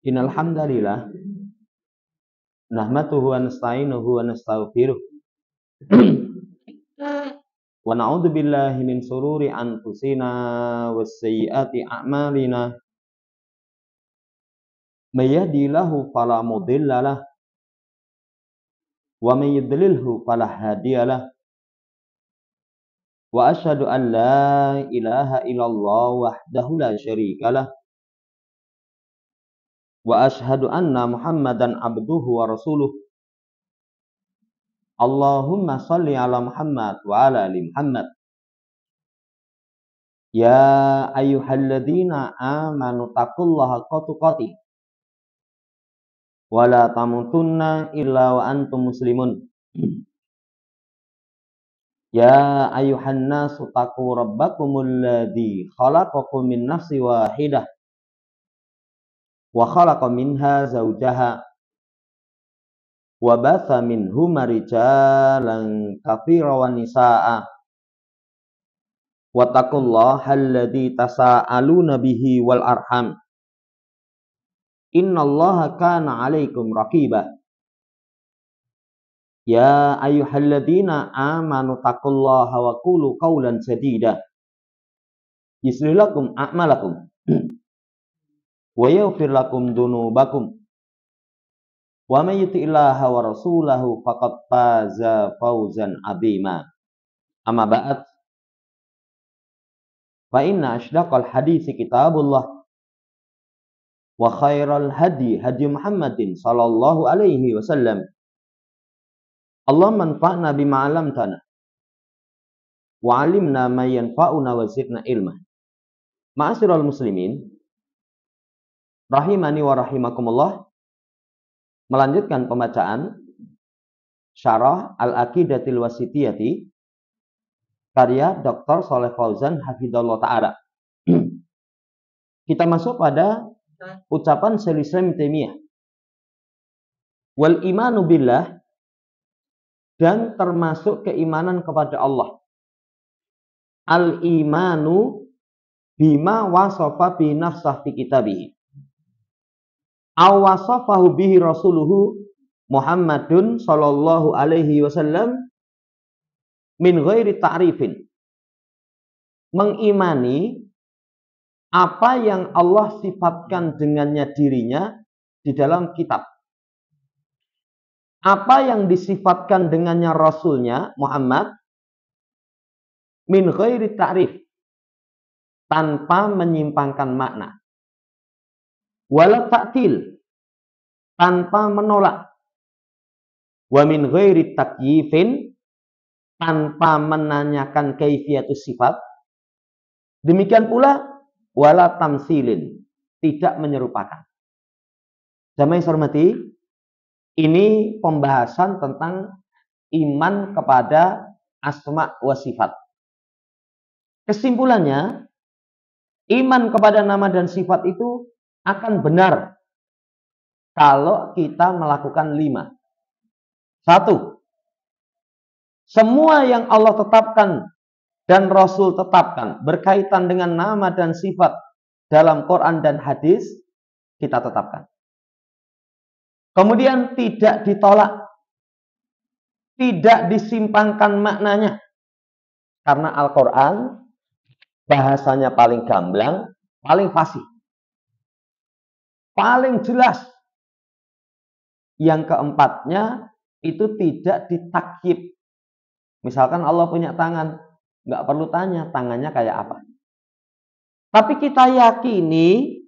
Innal hamdalillah nahmaduhu wa nasta'inuhu wa nastaghfiruh wa na'udzu billahi min shururi anfusina was sayyiati a'malina may yahdihillahu fala mudhillalah wa may yudlilhu fala hadiyalah wa asyhadu an la ilaha illallah wahdahu la syarikalah wa asyhadu anna Muhammadan abduhu wa rasuluh. Allahumma shalli ala Muhammad wa ala ali Muhammad. Ya ayyuhalladzina amanu taqullaha haqqa tuqatih wa la tamutunna illa wa antum muslimun. Ya ayyuhan nasu taqu rabbakumul ladzi khalaqakum min nafsin wahidah wa khalaqa minha zawjaha wa batha minhuma rijalan katsiran wa nisaa'a wattaqullaha alladzi tasaaluna bihi wal arham innallaha kana 'alaikum raqiba. Ya ayyuhalladzina amanu taqullaha wa qulu qawlan sadida yuslih lakum a'malakum wa yaghfir lakum dzunubakum wa may yuti'illaha wa rasulahu faqad faza fawzan 'azima. Amma ba'd, fa inna asydaqal hadits kitabullah wa khairal hadi hadi Muhammadin sallallahu alaihi wasallam. Allahumma anfa'na bima 'allamtana wa 'allimna ma yanfa'una wa zidna ilma. Ma'asyiral muslimin rahimani wa rahimakumullah. Melanjutkan pembacaan Syarah Al-Aqidatil Wasithiyati karya Dr. Shalih Fauzan hafizallahu taala. Kita masuk pada ucapan Syekhul Islam Taimiyah. Wal imanu billah, dan termasuk keimanan kepada Allah. Al-imanu bima wasafa bi nafsah fi kitabih. Aw wasafahu bihi rasuluhu Muhammadun sallallahu alaihi wasallam min ghairi ta'rifin. Mengimani apa yang Allah sifatkan dengannya dirinya di dalam kitab. Apa yang disifatkan dengannya Rasulnya Muhammad min ghairi ta'rif, tanpa menyimpangkan makna. Wala ta'til, tanpa menolak. Wa min ghairi takyifin, tanpa menanyakan kaifiatus sifat. Demikian pula wala tamsilin, tidak menyerupakan. Jamaah yang hormati, ini pembahasan tentang iman kepada asma wa sifat. Kesimpulannya, iman kepada nama dan sifat itu akan benar kalau kita melakukan 5. 1. Semua yang Allah tetapkan dan Rasul tetapkan berkaitan dengan nama dan sifat dalam Quran dan hadis, kita tetapkan. Kemudian tidak ditolak, tidak disimpangkan maknanya. Karena Al-Quran bahasanya paling gamblang, paling fasih, paling jelas. Yang keempatnya, itu tidak ditakyib. Misalkan Allah punya tangan, nggak perlu tanya tangannya kayak apa. Tapi kita yakini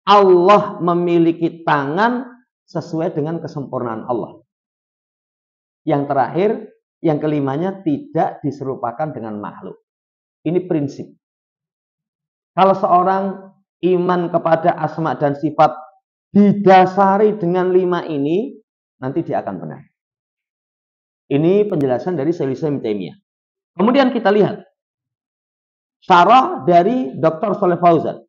Allah memiliki tangan sesuai dengan kesempurnaan Allah. Yang terakhir, yang kelimanya, tidak diserupakan dengan makhluk. Ini prinsip. Kalau seorang iman kepada asma dan sifat didasari dengan 5 ini, nanti dia akan benar. Ini penjelasan dari Syekhul Islam Taimiyah. Kemudian kita lihat syarah dari Dr. Shalih Fauzan.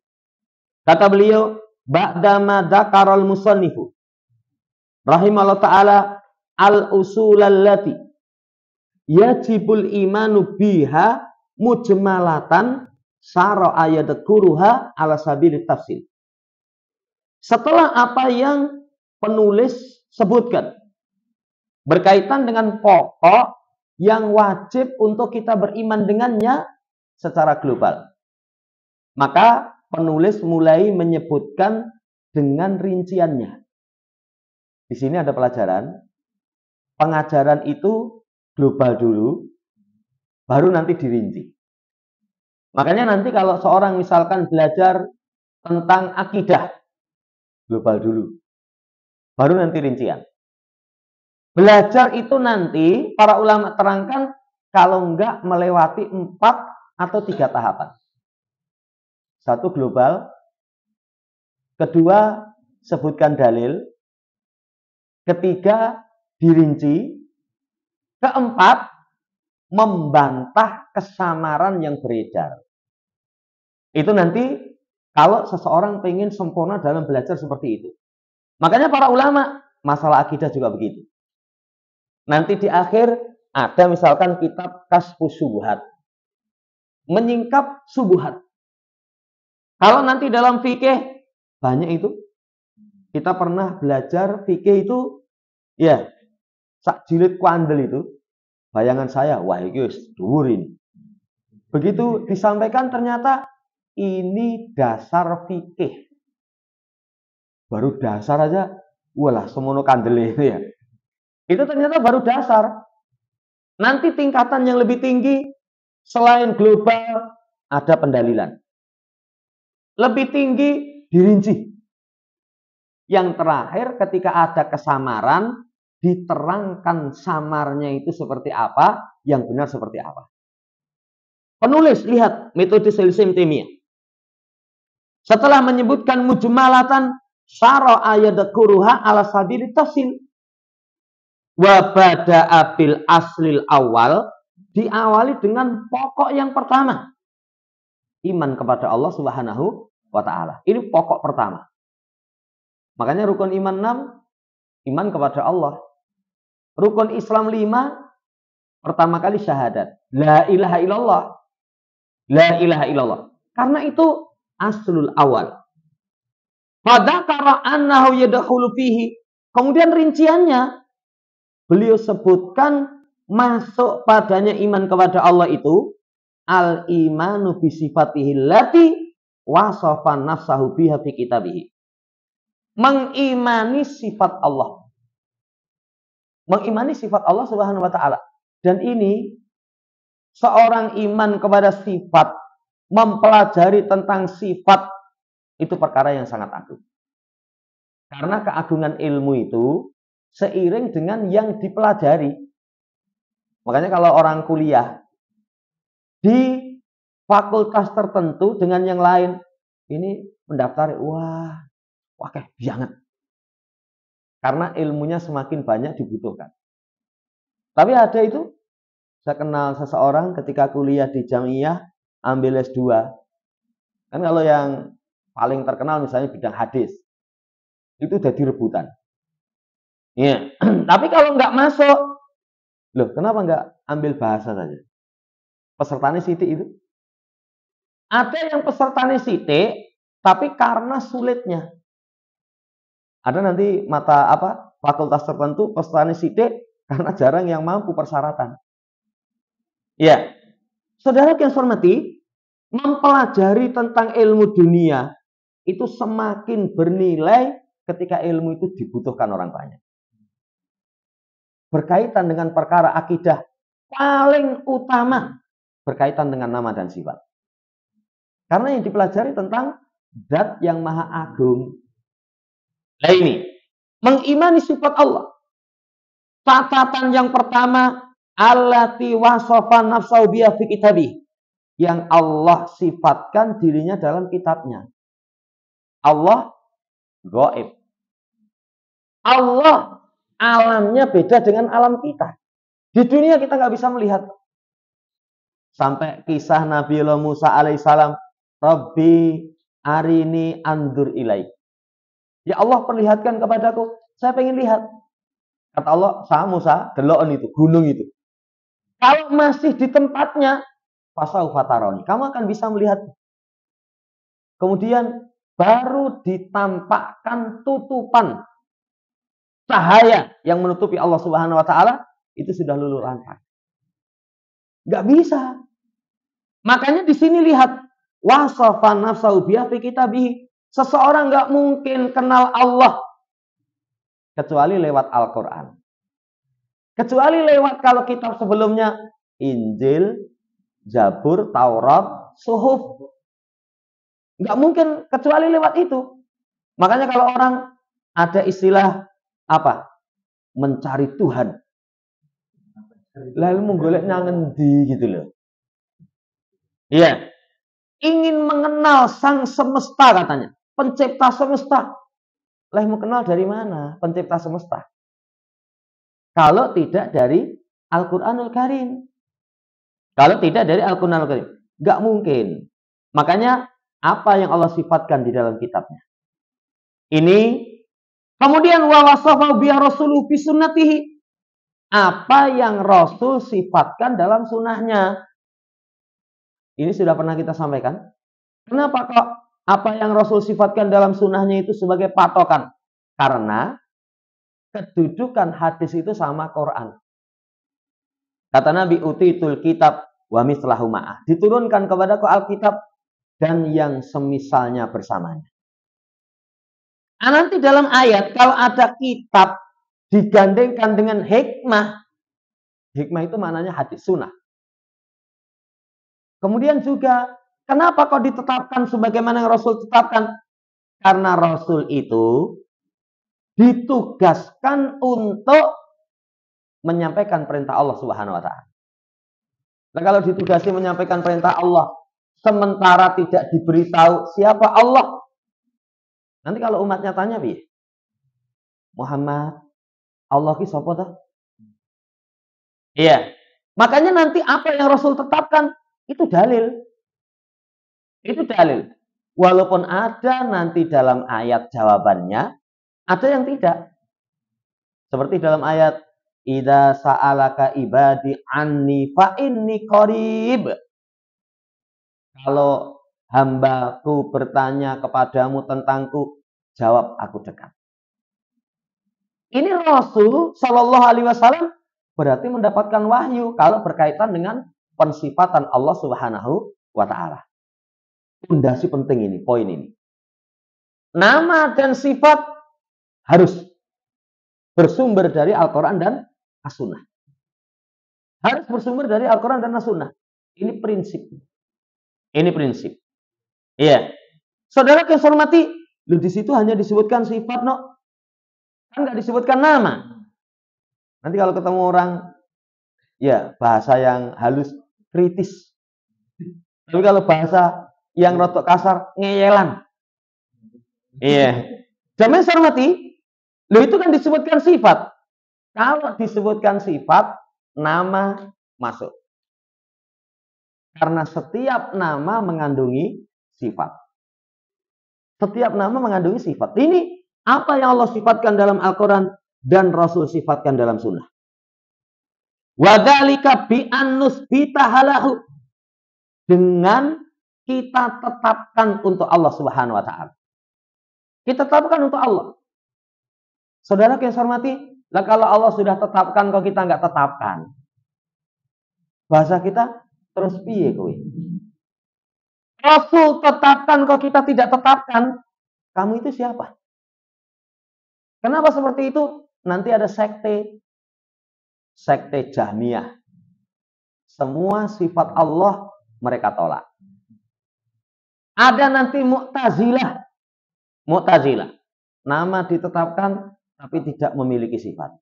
Kata beliau, ba'dama dzakaral musannifu rahimahullah ta'ala al-usulallati yajibul imanu biha mujmalatan syara'a yadkuruha ala sabilit tafsil. Setelah apa yang penulis sebutkan berkaitan dengan pokok yang wajib untuk kita beriman dengannya secara global, maka penulis mulai menyebutkan dengan rinciannya. Di sini ada pelajaran. Pengajaran itu global dulu, baru nanti dirinci. Makanya nanti kalau seorang misalkan belajar tentang akidah, global dulu, baru nanti rincian. Belajar itu nanti para ulama terangkan kalau enggak melewati 4 atau 3 tahapan. 1 global, kedua sebutkan dalil, ketiga dirinci, keempat membantah kesamaran yang beredar. Itu nanti kalau seseorang pengen sempurna dalam belajar seperti itu. Makanya para ulama masalah akidah juga begitu. Nanti di akhir ada misalkan kitab Kasyfus Syubhat, menyingkap syubhat. Kalau nanti dalam fikih banyak itu. Kita pernah belajar fikih itu, ya, sak jilid kuandel itu. Bayangan saya, wah ini dhuwurin. Begitu disampaikan ternyata ini dasar fikih. Baru dasar aja, walah semono kandele itu ya. Itu ternyata baru dasar. Nanti tingkatan yang lebih tinggi selain global ada pendalilan. Lebih tinggi dirinci. Yang terakhir ketika ada kesamaran, diterangkan samarnya itu seperti apa, yang benar seperti apa. Penulis, lihat metode Syaikhul Taimiyah. Setelah menyebutkan mujmalatan, syara'a yadkuruha ala sabili tafsil. Wa bada'a bil aslil awal, diawali dengan pokok yang pertama. Iman kepada Allah Subhanahu wa ta'ala. Ini pokok pertama. Makanya rukun iman 6, iman kepada Allah. Rukun Islam 5, pertama kali syahadat. La ilaha illallah. La ilaha illallah. Karena itu aslul awal. Fadzakara annahu yadkhulu fihi. Kemudian rinciannya beliau sebutkan masuk padanya iman kepada Allah itu al-imanu bi sifatihi allati wasafa nafsahu biha fi kitabih. Mengimani sifat Allah. Mengimani sifat Allah Subhanahu wa taala. Dan ini seorang iman kepada sifat, mempelajari tentang sifat itu perkara yang sangat agung. Karena keagungan ilmu itu seiring dengan yang dipelajari. Makanya kalau orang kuliah di fakultas tertentu dengan yang lain, ini mendaftar, wah kayak banget. Karena ilmunya semakin banyak dibutuhkan. Tapi ada itu, saya kenal seseorang ketika kuliah di Jamiah, ambil S2. Kan kalau yang paling terkenal misalnya bidang hadis, itu udah direbutan. Ya. Tapi kalau nggak masuk, loh kenapa nggak ambil bahasa saja? Pesertanya Siti itu. Ada yang pesertanya Siti, tapi karena sulitnya. Ada nanti mata fakultas tertentu pesertanya Siti karena jarang yang mampu persyaratan. Ya, saudara yang saya hormati, mempelajari tentang ilmu dunia itu semakin bernilai ketika ilmu itu dibutuhkan orang banyak. Berkaitan dengan perkara akidah paling utama berkaitan dengan nama dan sifat. Karena yang dipelajari tentang zat yang maha agung. Nah ini, mengimani sifat Allah. Catatan yang pertama, allati wasafa nafsahu biha fi kitabih. Yang Allah sifatkan dirinya dalam kitabnya. Allah gaib. Allah alamnya beda dengan alam kita. Di dunia kita nggak bisa melihat. Sampai kisah Nabi Musa alaihissalam, Rabbi arini andur ilaik. Ya Allah perlihatkan kepadaku, saya pengen lihat. Kata Allah, sama Musa, delokon itu, gunung itu. Kalau masih di tempatnya, fasau fataroni, kamu akan bisa melihat. Kemudian baru ditampakkan tutupan cahaya yang menutupi Allah Subhanahu wa taala, itu sudah luluh lantak. Nggak bisa. Makanya di sini lihat, wasafa nafsahu bihi kitabih. Seseorang nggak mungkin kenal Allah kecuali lewat Al-Qur'an. Kecuali lewat kalau kitab sebelumnya Injil, Zabur, Taurat, Suhuf. Nggak mungkin kecuali lewat itu. Makanya kalau orang ada istilah apa? Mencari Tuhan. Lalu menggolek ngendi gitu loh. Iya. Ingin mengenal sang semesta katanya. Pencipta semesta. Lah mau kenal dari mana pencipta semesta? Kalau tidak dari Al-Qur'anul Karim. Kalau tidak dari Al-Qur'anul Karim. Nggak mungkin. Makanya apa yang Allah sifatkan di dalam kitabnya. Ini. Kemudian wa wasafa bi rasuluhu bi sunnatihi. Apa yang Rasul sifatkan dalam sunnahnya. Ini sudah pernah kita sampaikan. Kenapa kok apa yang Rasul sifatkan dalam sunnahnya itu sebagai patokan? Karena kedudukan hadis itu sama Quran. Kata Nabi, utitul kitab wa mislahu ma'ah. Diturunkan kepadaku Alkitab dan yang semisalnya bersamanya. Nah, nanti dalam ayat, kalau ada kitab digandengkan dengan hikmah. Hikmah itu maknanya hadis sunnah. Kemudian juga, kenapa kok ditetapkan sebagaimana yang Rasul tetapkan? Karena Rasul itu ditugaskan untuk menyampaikan perintah Allah Subhanahu wa taala. Nah, kalau ditugasi menyampaikan perintah Allah sementara tidak diberitahu siapa Allah. Nanti kalau umatnya tanya, piye? Muhammad, Allah ki sapa toh? Iya. Makanya nanti apa yang Rasul tetapkan itu dalil. Itu dalil. Walaupun ada nanti dalam ayat jawabannya, ada yang tidak. Seperti dalam ayat idza sa'alaka ibadi anni fa inni qarib. Kalau hambaku bertanya kepadamu tentangku, jawab aku dekat. Ini Rasul Shallallahu Alaihi Wasallam berarti mendapatkan wahyu kalau berkaitan dengan pensifatan Allah Subhanahu wa taala. Pondasi penting ini, poin ini. Nama dan sifat harus bersumber dari Al-Quran dan As-Sunnah. Harus bersumber dari Al-Quran dan As-Sunnah. Ini prinsip. Ini prinsip. Iya. Saudara yang saya hormati, di situ hanya disebutkan sifat, no? Kan nggak disebutkan nama. Nanti kalau ketemu orang, ya bahasa yang halus, kritis. Tapi kalau bahasa yang rotok kasar, ngeyelan. Iya. Jangan saya hormati, itu kan disebutkan sifat. Kalau disebutkan sifat, nama masuk. Karena setiap nama mengandungi sifat. Setiap nama mengandungi sifat. Ini apa yang Allah sifatkan dalam Al-Quran dan Rasul sifatkan dalam Sunnah. Wadhalika bi'annus bitahalahu. Dengan kita tetapkan untuk Allah Subhanahu wa taala. Kita tetapkan untuk Allah. Saudara yang saya hormati, lah kalau Allah sudah tetapkan kok kita nggak tetapkan. Bahasa kita terus piye kowe? Rasul tetapkan kok kita tidak tetapkan. Kamu itu siapa? Kenapa seperti itu? Nanti ada sekte Jahmiyah. Semua sifat Allah mereka tolak. Ada nanti Mu'tazilah. Nama ditetapkan tapi tidak memiliki sifat.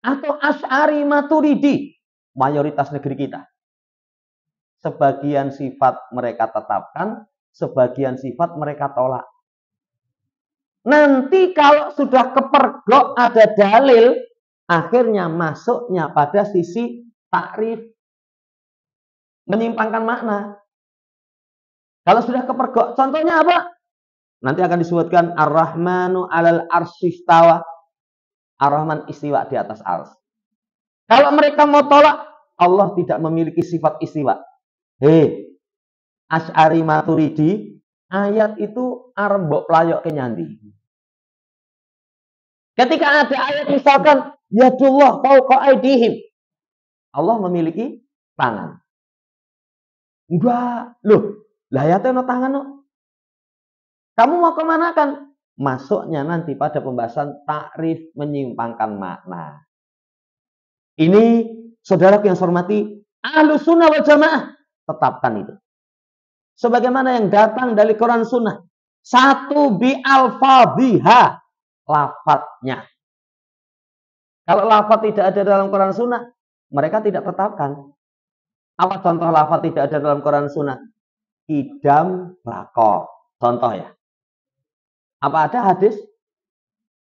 Atau Asy'ari Maturidi, mayoritas negeri kita. Sebagian sifat mereka tetapkan, sebagian sifat mereka tolak. Nanti kalau sudah kepergok ada dalil, akhirnya masuknya pada sisi takrif, menyimpangkan makna. Kalau sudah kepergok, contohnya apa? Nanti akan disebutkan Ar-Rahmanu 'alal arsy istawa. Ar-Rahman istiwa di atas ars. Kalau mereka mau tolak, Allah tidak memiliki sifat istiwa. Asy'ari Maturidi, ayat itu arep mbok playokke nyandi. Ketika ada ayat misalkan yadullah fauqa aydihim. Allah memiliki tangan. Enggak, loh, lah ayatnya no tangan no. Kamu mau kemana kan? Masuknya nanti pada pembahasan takrif menyimpangkan makna. Ini saudaraku yang saya hormati, Ahlus Sunnah wal Jamaah tetapkan itu. Sebagaimana yang datang dari Quran Sunnah. Satu bi alfadhiha, lafadznya. Kalau lafadz tidak ada dalam Quran Sunnah, mereka tidak tetapkan. Apa contoh lafadz tidak ada dalam Quran Sunnah? Idam bako. Contoh ya. Apa ada hadis?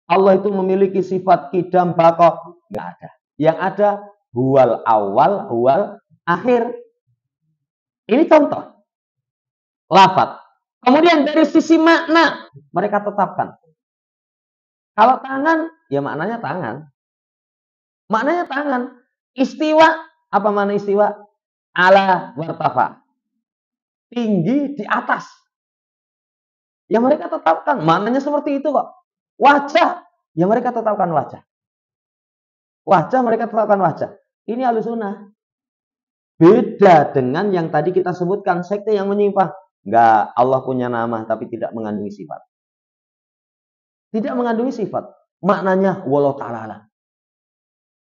Allah itu memiliki sifat kidam bako? Nggak ada. Yang ada huwal awal, huwal akhir. Ini contoh lafadz. Kemudian dari sisi makna mereka tetapkan. Kalau tangan, ya maknanya tangan. Maknanya tangan. Istiwa, apa makna istiwa? Ala wartafa. Tinggi di atas. Ya mereka tetapkan. Maknanya seperti itu kok. Wajah, ya mereka tetapkan wajah. Wajah, mereka tetapkan wajah. Ini Ahlus Sunnah. Beda dengan yang tadi kita sebutkan, sekte yang menyimpang. Enggak, Allah punya nama tapi tidak mengandungi sifat. Tidak mengandungi sifat. Maknanya wallahu ta'ala.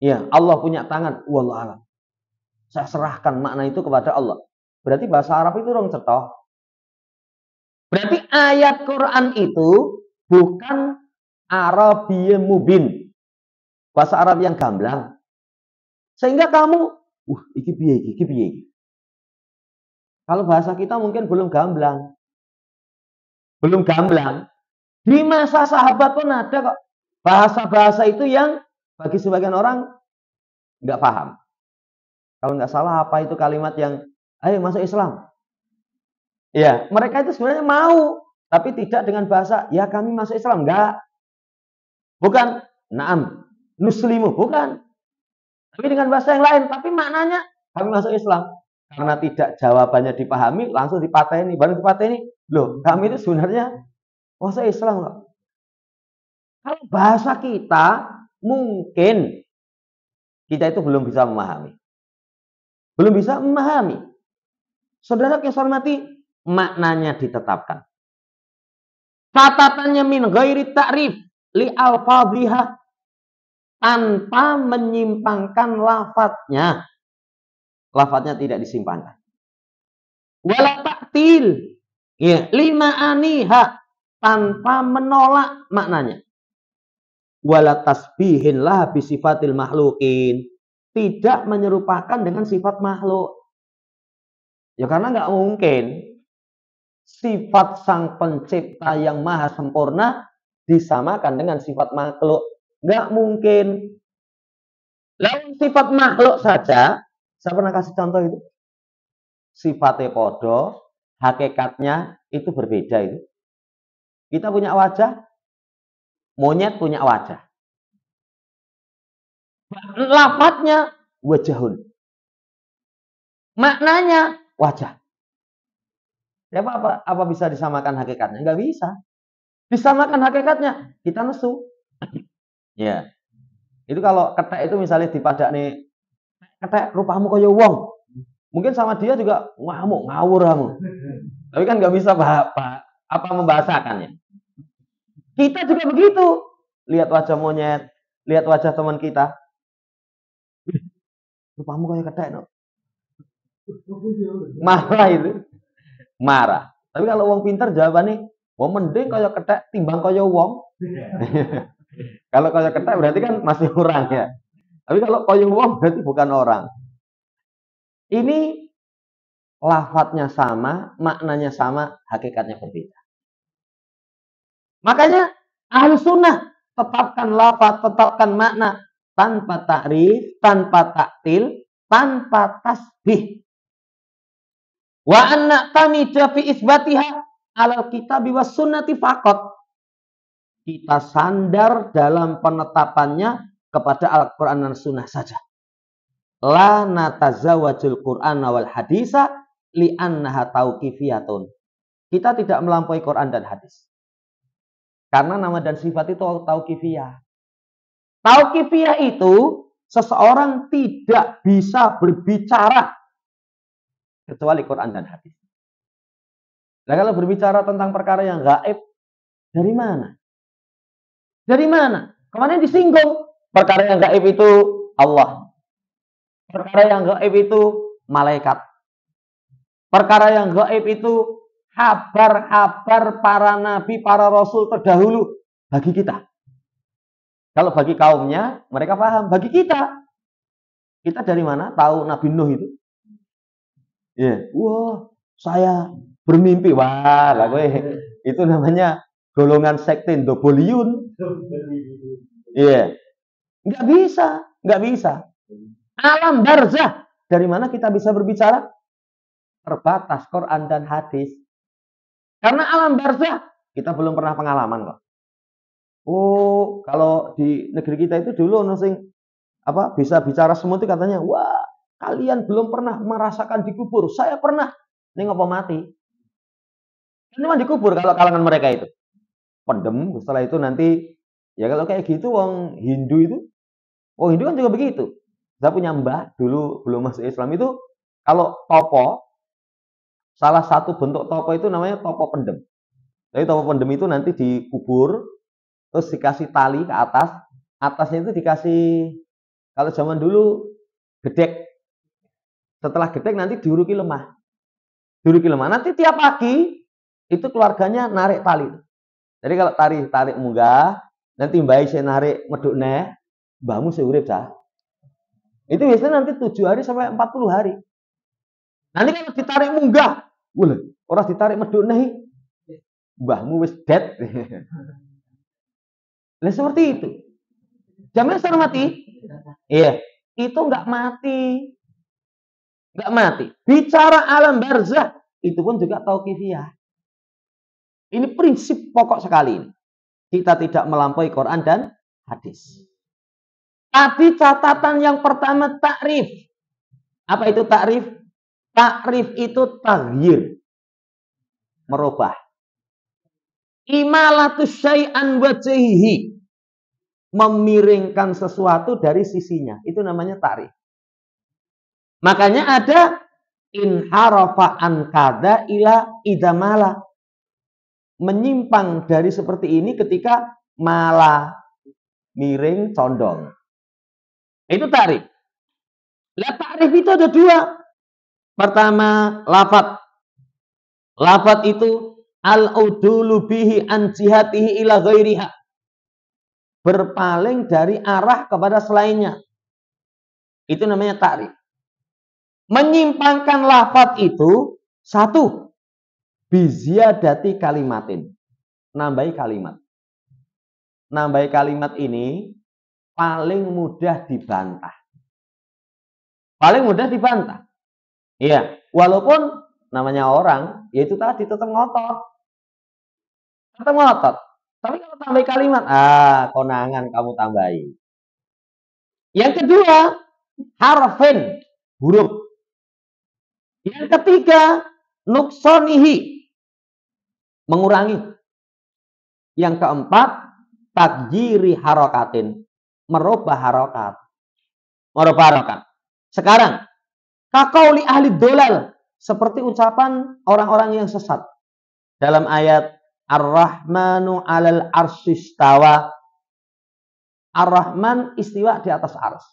Ya, Allah punya tangan, wallahu a'lam. Saya serahkan makna itu kepada Allah. Berarti bahasa Arab itu dong cetoh. Berarti ayat Quran itu bukan Arabiyyun mubin. Bahasa Arab yang gamblang. Sehingga kamu, iki piye. Kalau bahasa kita mungkin belum gamblang. Belum gamblang. Di masa sahabat pun ada kok. Bahasa-bahasa itu yang bagi sebagian orang nggak paham. Kalau nggak salah apa itu kalimat yang, ayo masuk Islam. Ya, mereka itu sebenarnya mau. Tapi tidak dengan bahasa, ya kami masuk Islam. Enggak. Bukan, na'am, nuslimu. Bukan. Tapi dengan bahasa yang lain. Tapi maknanya, kami masuk Islam. Karena tidak jawabannya dipahami, langsung dipateni. Baru dipateni, loh kami itu sebenarnya masuk Islam loh. Kalau bahasa kita, mungkin kita itu belum bisa memahami. Belum bisa memahami. Saudara yang saya hormati, maknanya ditetapkan. Catatannya min ghairi ta'rif li alfadhiha, tanpa menyimpangkan lafadznya. Lafadznya tidak disimpangkan. Wala ta'til, ya, lima aniha, tanpa menolak maknanya. Wala tasbihin lah bisifatil makhlukin, tidak menyerupakan dengan sifat makhluk. Ya karena nggak mungkin sifat sang pencipta yang maha sempurna disamakan dengan sifat makhluk. Nggak mungkin. Lalu sifat makhluk saja, saya pernah kasih contoh itu. Sifatnya podo, hakikatnya itu berbeda itu. Kita punya wajah, monyet punya wajah. Lafadznya wajahun. Maknanya wajah. Apa bisa disamakan hakikatnya? Enggak bisa. Disamakan hakikatnya, kita nesu. Ya. Itu kalau ketek itu misalnya dipadak nih, ketek rupamu kaya wong. Mungkin sama dia juga ngamuk, ngawur kamu. Tapi kan nggak bisa membahasakannya. Kita juga begitu. Lihat wajah monyet, lihat wajah teman kita. Rupamu kaya ketek, no. Marah itu. Marah. Tapi kalau wong pinter jawabannya, wong mending kaya ketek timbang kaya wong. Kalau kaya ketek berarti kan masih orang ya. Tapi kalau kaya wong berarti bukan orang. Ini lafadznya sama, maknanya sama, hakikatnya berbeda. Makanya Ahlus Sunnah tetapkan lafadz, tetapkan makna tanpa takrif, tanpa taktil, tanpa tasbih. Wa anna tamida fi isbatiha alal kitabi was sunnati faqat. Kita sandar dalam penetapannya kepada Al-Quran dan Sunnah saja. La natazawajul Qur'an wal hadisa li'annaha tauqifiyatun. kita tidak melampaui Quran dan hadis. Karena nama dan sifat itu tauqifiyah. Tauqifiyah itu seseorang tidak bisa berbicara kecuali Quran dan hadis. Nah, kalau berbicara tentang perkara yang gaib, dari mana? Dari mana? Kemarin disinggung. Perkara yang gaib itu Allah. Perkara yang gaib itu malaikat. Perkara yang gaib itu kabar-kabar para nabi, para rasul terdahulu bagi kita. Kalau bagi kaumnya, mereka paham. Bagi kita dari mana? Tahu Nabi Nuh itu? Ya, wah, saya bermimpi. Wah, lah gue. Itu namanya golongan sekte Doboliun. Iya. Nggak bisa. Alam barzah. Dari mana kita bisa berbicara? Terbatas Quran dan hadis. Karena alam barzah kita belum pernah pengalaman kok. Oh, kalau di negeri kita itu dulu bisa bicara semua itu katanya, wah, kalian belum pernah merasakan dikubur. Saya pernah. Ini ngapa mati? Ini mah dikubur kalau kalangan mereka itu. Pendem, setelah itu nanti, ya kalau kayak gitu, wong Hindu kan juga begitu. Saya punya mbah, dulu belum masuk Islam itu, kalau topo, salah satu bentuk topo itu namanya topo pendem. Jadi topo pendem itu nanti dikubur, terus dikasih tali ke atas, atasnya itu dikasih, kalau zaman dulu, gedek. Setelah gedek nanti diuruki lemah. Nanti tiap pagi, itu keluarganya narik tali. Jadi kalau tarik munggah, nanti mbak saya narik meduk neh, mbahmu seurip sah. Itu biasanya nanti 7 hari sampai 40 hari. Nanti kalau ditarik munggah, orang ditarik meduk neh, mbahmu wis dead. Nah seperti itu. Jamnya sudah mati? Iya. Itu nggak mati. Bicara alam barzah, itu pun juga tauqifiyah. Ini prinsip pokok sekali. Kita tidak melampaui Quran dan hadis. Tadi catatan yang pertama takrif. Apa itu takrif? Takrif itu taghyir. Merubah. Imalatus syai'an wajhihi. Memiringkan sesuatu dari sisinya. Itu namanya takrif. Makanya ada inharafa an kada ila idamala. Menyimpang dari seperti ini ketika malah miring condong. Itu takrif. Lah takrif itu ada dua. Pertama, lafadz. Lafadz itu al-udulu bihi an jihatihi ila ghairiha. Berpaling dari arah kepada selainnya. Itu namanya takrif. Menyimpangkan lafadz itu satu, biziyadati kalimatin. Nambahi kalimat. Nambahi kalimat ini paling mudah dibantah. Paling mudah dibantah. Iya, walaupun namanya orang, yaitu tadi tetap ngotot. Tetap ngotot. Tapi kalau tambah kalimat, konangan kamu tambahi. Yang kedua, harfin, huruf. Yang ketiga, nuksonihi, mengurangi. Yang keempat, takjiri harokatin, merubah harokat. Sekarang, kaqauli ahli dolal, seperti ucapan orang-orang yang sesat. Dalam ayat Ar-Rahmanu 'alal arsyistawa. Ar-Rahman istiwa di atas ars.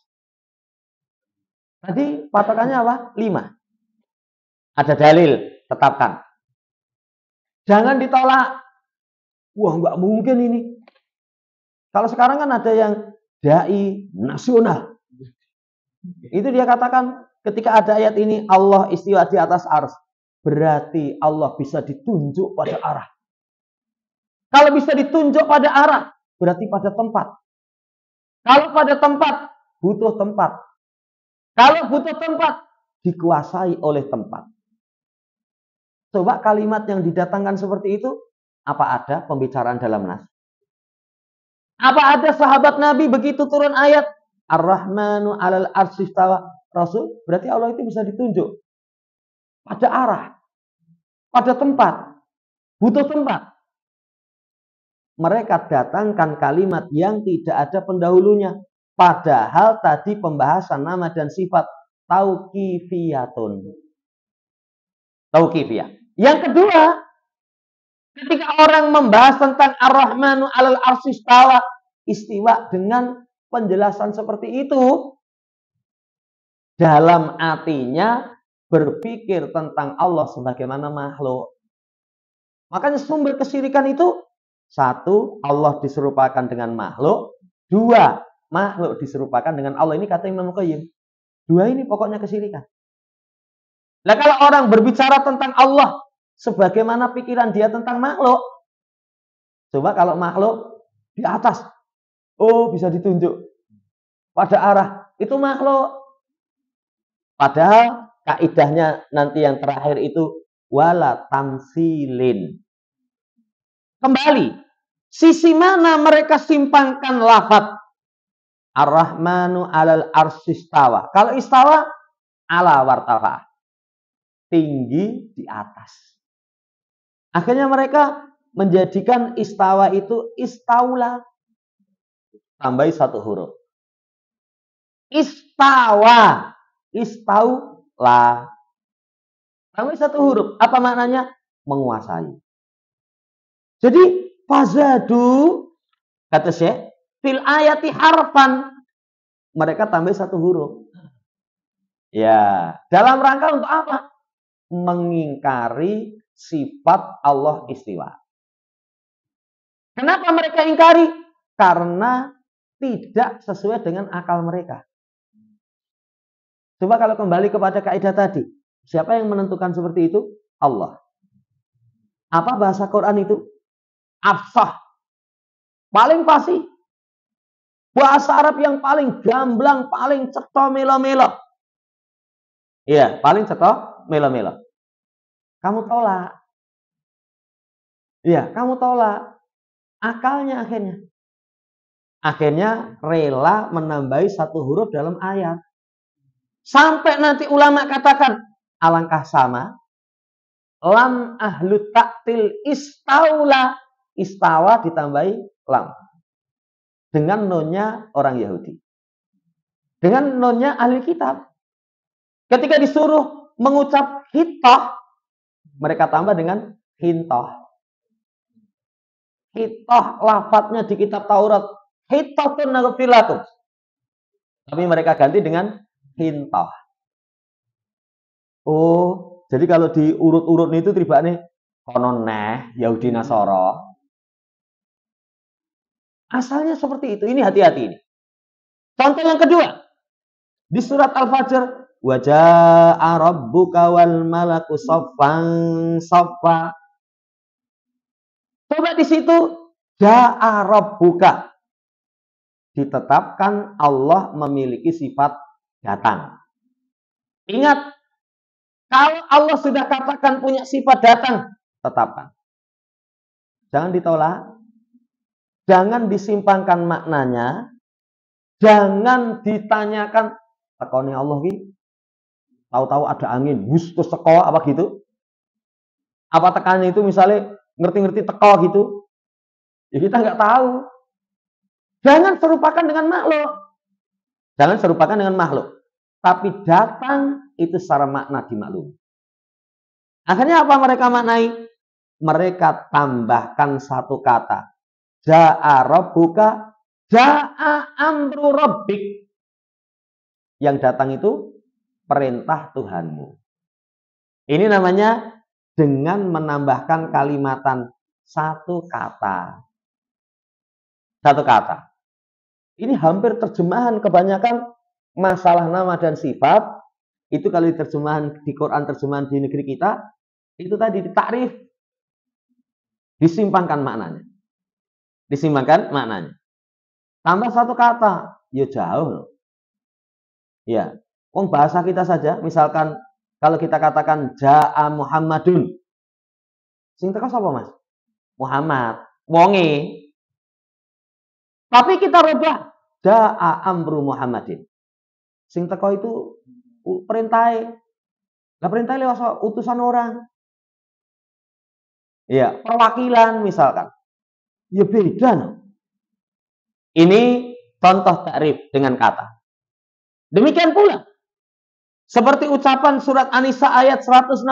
Tadi patokannya apa? 5. Ada dalil, tetapkan. Jangan ditolak. Wah, nggak mungkin ini. Kalau sekarang kan ada yang dai nasional. Itu dia katakan ketika ada ayat ini Allah istiwa di atas ars, berarti Allah bisa ditunjuk pada arah. Kalau bisa ditunjuk pada arah, berarti pada tempat. Kalau pada tempat, butuh tempat. Kalau butuh tempat, dikuasai oleh tempat. Coba kalimat yang didatangkan seperti itu, apa ada pembicaraan dalam nas? Apa ada sahabat Nabi begitu turun ayat Ar-Rahmanu 'alal arsyistawa Rasul? Berarti Allah itu bisa ditunjuk pada arah, pada tempat. butuh tempat. Mereka datangkan kalimat yang tidak ada pendahulunya. Padahal tadi pembahasan nama dan sifat tauqifiyatun. Tauqifiyah. Yang kedua, ketika orang membahas tentang Ar-Rahmanu 'alal 'arsy istawa, istiwa dengan penjelasan seperti itu, dalam artinya berpikir tentang Allah sebagaimana makhluk. Makanya sumber kesyirikan itu, satu, Allah diserupakan dengan makhluk. Dua, makhluk diserupakan dengan Allah. Ini kata Imam Qayyim. Dua ini pokoknya kesyirikan. Nah, kalau orang berbicara tentang Allah sebagaimana pikiran dia tentang makhluk, coba kalau makhluk di atas, oh bisa ditunjuk pada arah, itu makhluk. Padahal kaidahnya nanti yang terakhir itu wala tamsilin. Kembali, sisi mana mereka simpangkan lafaz Ar-Rahmanu 'alal 'arsy istawa. Kalau istawa ala wartafa, tinggi di atas. Akhirnya mereka menjadikan istawa itu istaula, tambahi satu huruf. Istawa, istaula, tambahi satu huruf. Apa maknanya? Menguasai. Jadi fazadu, kata Syekh, fil ayati harfan, mereka tambah satu huruf. Ya, dalam rangka untuk apa? Mengingkari sifat Allah istiwa. Kenapa mereka ingkari? Karena tidak sesuai dengan akal mereka. Coba kalau kembali kepada kaidah tadi, siapa yang menentukan seperti itu? Allah. Apa bahasa Quran itu? Afsah. Paling fasih. Bahasa Arab yang paling gamblang, paling cetha melo-melo. Iya, paling cetha melo-melo. Kamu tolak. Iya, kamu tolak. Akalnya akhirnya. Akhirnya rela menambahi satu huruf dalam ayat. Sampai nanti ulama katakan, alangkah sama. Lam ahlu taktil istaula. Istawa ditambahi lam. Dengan nonnya orang Yahudi. Dengan nonnya ahli kitab. Ketika disuruh mengucap hitoh, mereka tambah dengan hintoh. Hitoh lafadznya di kitab Taurat. Hitoh naghfir. Tapi mereka ganti dengan hintoh. Oh, jadi kalau diurut-urut itu tribane konon neh Yahudi Nasara. Asalnya seperti itu. Ini hati-hati ini. Contoh yang kedua. Di surat Al-Fajr, wa jaa'a rabbuka wal malaku saffan saffa. Coba di situ jaa'a rabbuka. Ditetapkan Allah memiliki sifat datang. Ingat, kalau Allah sudah katakan punya sifat datang, tetapkan. Jangan ditolak. Jangan disimpangkan maknanya. Jangan ditanyakan, tekone Allah ki tahu-tahu ada angin, hus terus teko apa gitu. Apa tekannya itu misalnya ngerti-ngerti teko gitu. Ya kita nggak tahu. Jangan serupakan dengan makhluk. Jangan serupakan dengan makhluk. Tapi datang itu secara makna dimaklumi. Akhirnya apa mereka maknai? Mereka tambahkan satu kata. Ja'a rabbuka, ja'a amru rabbik. Yang datang itu perintah Tuhanmu. Ini namanya dengan menambahkan kalimatan satu kata. Satu kata. Ini hampir terjemahan kebanyakan masalah nama dan sifat. Itu kalau terjemahan di Quran, terjemahan di negeri kita, itu tadi ditakrif. Disimpangkan maknanya. Disimpangkan maknanya. Tambah satu kata, ya jauh loh. Ya, bahasa kita saja, misalkan kalau kita katakan Ja'a Muhammadun. Sing teko sapa, Mas? Muhammad. Wonge. Tapi kita rubah Ja'a amru Muhammadin. Sing teko itu perintah. Lah perintah lewat utusan orang. Ya, perwakilan misalkan. Ya beda. No? Ini contoh takrif dengan kata. Demikian pula seperti ucapan surat An-Nisa ayat 164.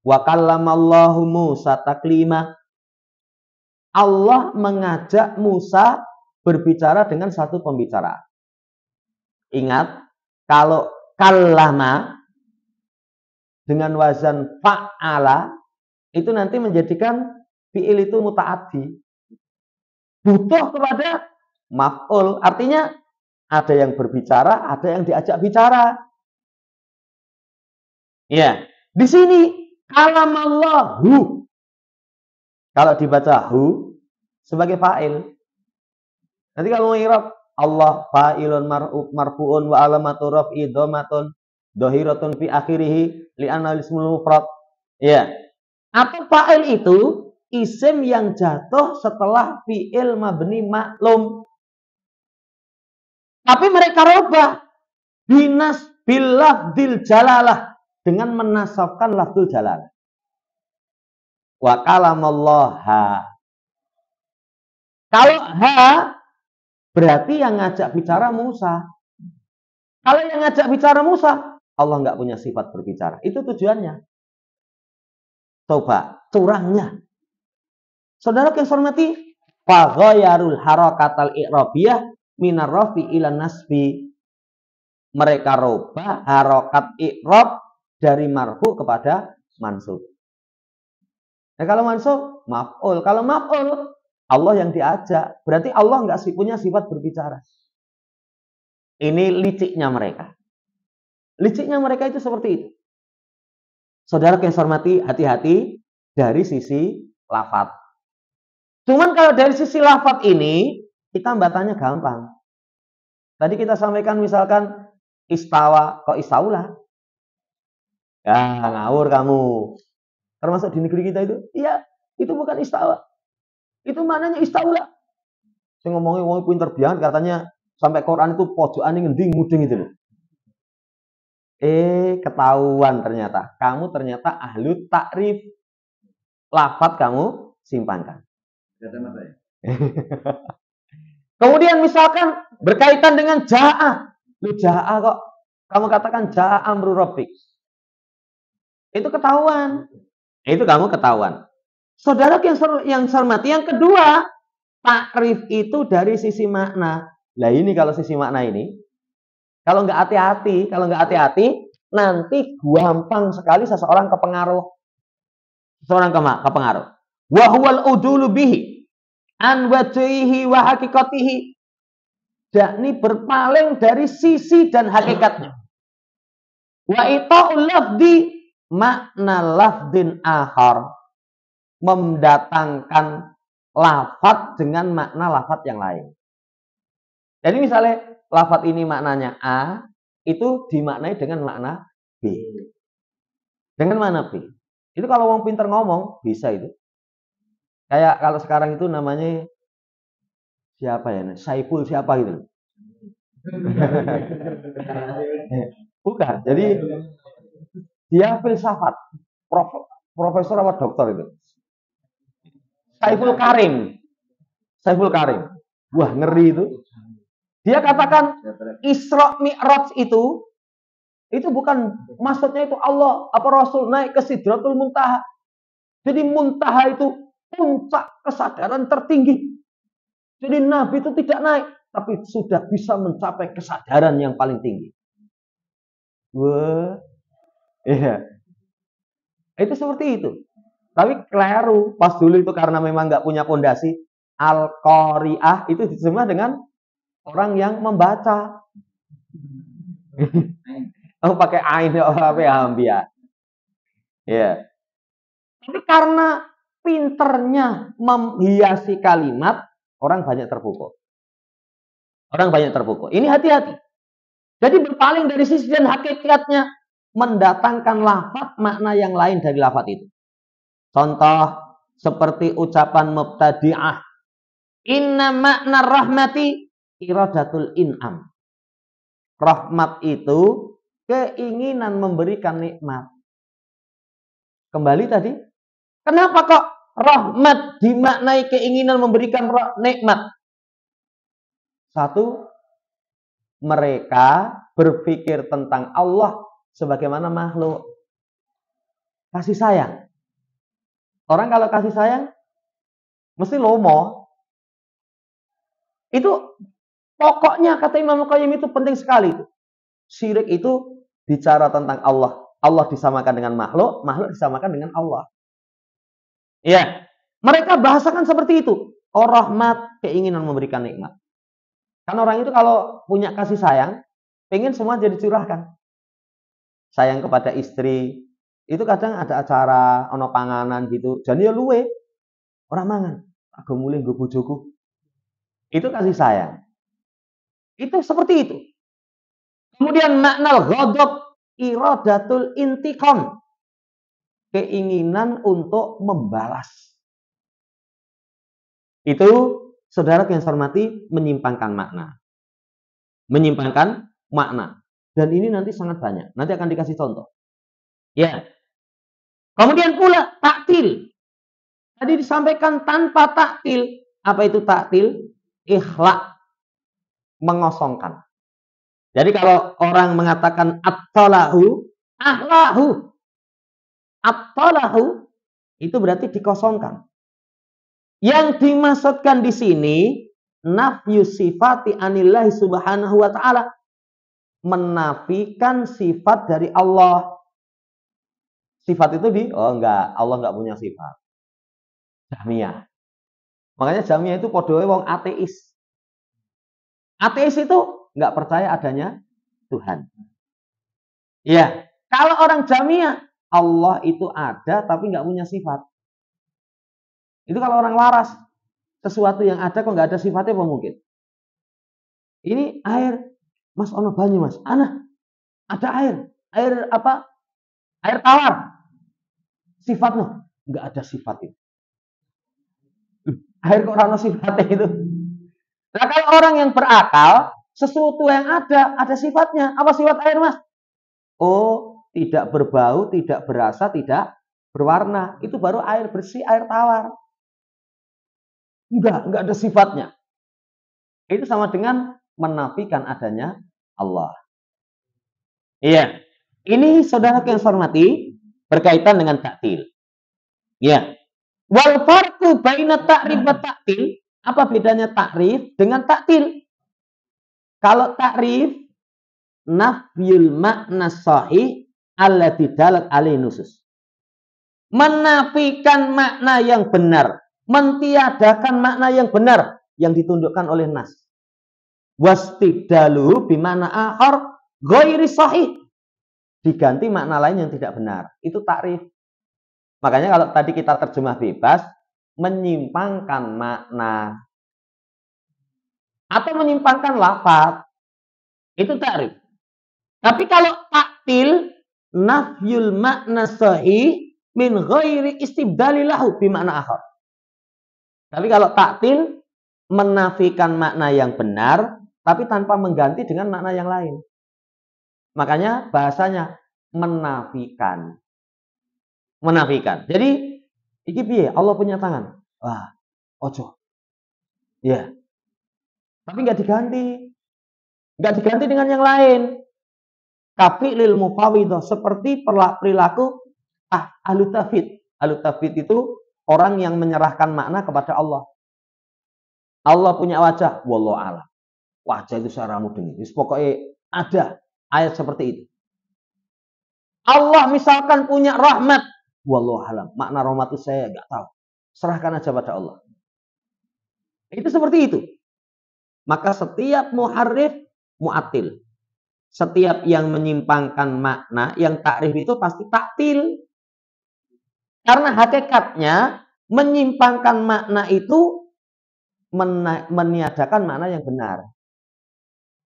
Wa kallamallahu Musa taklima. Allah mengajak Musa berbicara dengan satu pembicaraan. Ingat, kalau kallama dengan wazan fa'ala itu nanti menjadikan fi'il itu muta'addi. Butuh kepada maf'ul. Artinya ada yang berbicara, ada yang diajak bicara. Ya, di sini kalamallahu. Kalau dibaca hu sebagai fa'il. Nanti kalau mengirob Allah fa'ilun marfu'un wa alamatu raf'i dhammatun dhahiratun fi akhirih li'anna ismul mufrad. Ya. Atau fa'il itu isim yang jatuh setelah fi'il mabni maklum. Tapi mereka rubah binas bil lafdil jalalah dengan menasabkan lafdul jalalah. Wa kalamallaha. Kalau ha berarti yang ngajak bicara Musa. Kalau yang ngajak bicara Musa, Allah nggak punya sifat berbicara. Itu tujuannya. Coba curangnya. Saudara yang saya hormati, faghayarul harakatal i'rabiyah minar rafi ila nasbi. Mereka rubah harokat i'rab dari marfu kepada mansub. Nah, kalau mansub, maf'ul. Kalau maf'ul, Allah yang diajak. Berarti Allah nggak punya sifat berbicara. Ini liciknya mereka. Liciknya mereka itu seperti itu. Saudara yang saya hormati, hati-hati dari sisi lafaz. Cuman kalau dari sisi lafaz ini, kita bacanya gampang. Tadi kita sampaikan misalkan istawa, kok istaula? Ya, ngawur kamu. Termasuk di negeri kita itu, iya, itu bukan istawa. Itu maknanya istaula. Saya ngomongnya wong pinter banget katanya sampai Quran itu pojokan ngendi mudeng itu loh. Ketahuan ternyata. Kamu ternyata ahlu takrif. Lafaz kamu simpankan. Kemudian misalkan berkaitan dengan ja'a. Lu ja'a kok kamu katakan ja'a amru rabbik. Itu ketahuan. Itu kamu ketahuan. Saudara yang hormati, yang kedua, takrif itu dari sisi makna. Lah ini kalau sisi makna ini, kalau nggak hati-hati, nanti gampang sekali seseorang kepengaruh. Wa huwal udulu bihi an wajhihi wa haqiqatihi. Yakni berpaling dari sisi dan hakikatnya. Wa ita'ul lafdi makna lafdin akhar. Mendatangkan lafaz dengan makna lafaz yang lain. Jadi misalnya lafaz ini maknanya A, itu dimaknai dengan makna B. Dengan makna B. Itu kalau orang pinter ngomong, bisa itu. Kayak kalau sekarang itu namanya siapa ya? Saiful siapa gitu. Bukan. Jadi dia filsafat. Profesor apa dokter itu. Saiful Karim. Wah, ngeri itu. Dia katakan Isra Mi'raj itu bukan maksudnya itu Allah apa Rasul naik ke Sidratul Muntaha. Jadi Muntaha itu puncak kesadaran tertinggi. Jadi Nabi itu tidak naik, tapi sudah bisa mencapai kesadaran yang paling tinggi. Wah, iya. Itu seperti itu. Tapi keliru. Pas dulu itu karena memang nggak punya pondasi. Al-Qari'ah itu disebut dengan orang yang membaca. Oh, pakai ain apa ya ambia. Ya. Tapi karena pinternya menghiasi kalimat, orang banyak terpukul. Ini hati-hati. Jadi berpaling dari sisi dan hakikatnya, mendatangkan lafaz makna yang lain dari lafaz itu. Contoh seperti ucapan mubtadi'ah. Inna makna rahmati iradatul in'am. Rahmat itu keinginan memberikan nikmat. Kembali tadi, Kenapa kok rahmat dimaknai keinginan memberikan nikmat? Satu, mereka berpikir tentang Allah sebagaimana makhluk. Kasih sayang. Orang kalau kasih sayang mesti lomo. Itu pokoknya kata Imam Al-Qayyim itu penting sekali. Syirik itu bicara tentang Allah. Allah disamakan dengan makhluk, makhluk disamakan dengan Allah. Ya, mereka bahasakan seperti itu. Oh, rahmat, keinginan memberikan nikmat. Kan orang itu kalau punya kasih sayang, pengen semua jadi curahkan. Sayang kepada istri, itu kadang ada acara, ono panganan gitu. Jadi ya luwe, orang mangan. Aku mulai gue bojoku. Itu kasih sayang. Itu seperti itu. Kemudian makna ghadab, iradatul intiqam. Keinginan untuk membalas. Itu, saudara yang saya hormati, menyimpangkan makna. Menyimpangkan makna. Dan ini nanti sangat banyak. Nanti akan dikasih contoh. Ya. Kemudian pula taktil. Tadi disampaikan tanpa taktil. Apa itu taktil? Ikhlak. Mengosongkan. Jadi kalau orang mengatakan at-talahu, ahlahu. At-talahu itu berarti dikosongkan. Yang dimaksudkan di sini nafyu sifati anillahi subhanahu wa ta'ala. Menafikan sifat dari Allah. Sifat itu enggak, Allah enggak punya sifat. Jahmiyah. Makanya Jahmiyah itu podoe wong ateis. Ateis itu enggak percaya adanya Tuhan. Ya, kalau orang Jahmiyah, Allah itu ada tapi enggak punya sifat. Itu kalau orang waras, sesuatu yang ada kok enggak ada sifatnya apa mungkin? Ini air, Mas ono banyu Mas. Ana, ada air. Air apa? Air tawar. Sifatnya enggak ada sifat itu. Air kok ono sifatnya itu. Nah, kalau orang yang berakal, sesuatu yang ada sifatnya. Apa sifat air Mas? Oh, tidak berbau, tidak berasa, tidak berwarna. Itu baru air bersih, air tawar. Enggak ada sifatnya. Itu sama dengan menafikan adanya Allah. Iya. Ini saudara yang saya hormati berkaitan dengan taktil. Ya. Wal farqu baina ta'rif wa taktil. Apa bedanya takrif dengan taktil? Kalau takrif nafyul makna sahih allati dalat alaihi nusus. Menafikan makna yang benar, mentiadakan makna yang benar yang ditunjukkan oleh nas. Wastibdalu bimana akhar ghairi sahih. Diganti makna lain yang tidak benar. Itu takrif. Makanya kalau tadi kita terjemah bebas, menyimpangkan makna atau menyimpangkan lafaz, itu takrif. Tapi kalau taktil, nafyul makna sahih min ghairi istibdalilahu bimana akhar. Tapi kalau taktil, menafikan makna yang benar, tapi tanpa mengganti dengan makna yang lain. Makanya bahasanya menafikan. Menafikan. Jadi, iki piye? Allah punya tangan. Wah, ojo. Ya. Tapi nggak diganti. Nggak diganti dengan yang lain. Kafi'lil mufawwidah. Seperti perilaku ahlu tauhid. Ahlu tauhid itu orang yang menyerahkan makna kepada Allah. Allah punya wajah, wallahu a'lam. Wajah itu secara mudeng. Pokoknya ada ayat seperti itu. Allah misalkan punya rahmat, wallahu a'lam. Makna rahmat itu saya enggak tahu. Serahkan aja pada Allah. Itu seperti itu. Maka setiap muharrif mu'attil. Setiap yang menyimpangkan makna, yang takrif itu pasti taktil. Karena hakikatnya menyimpangkan makna itu meniadakan makna yang benar.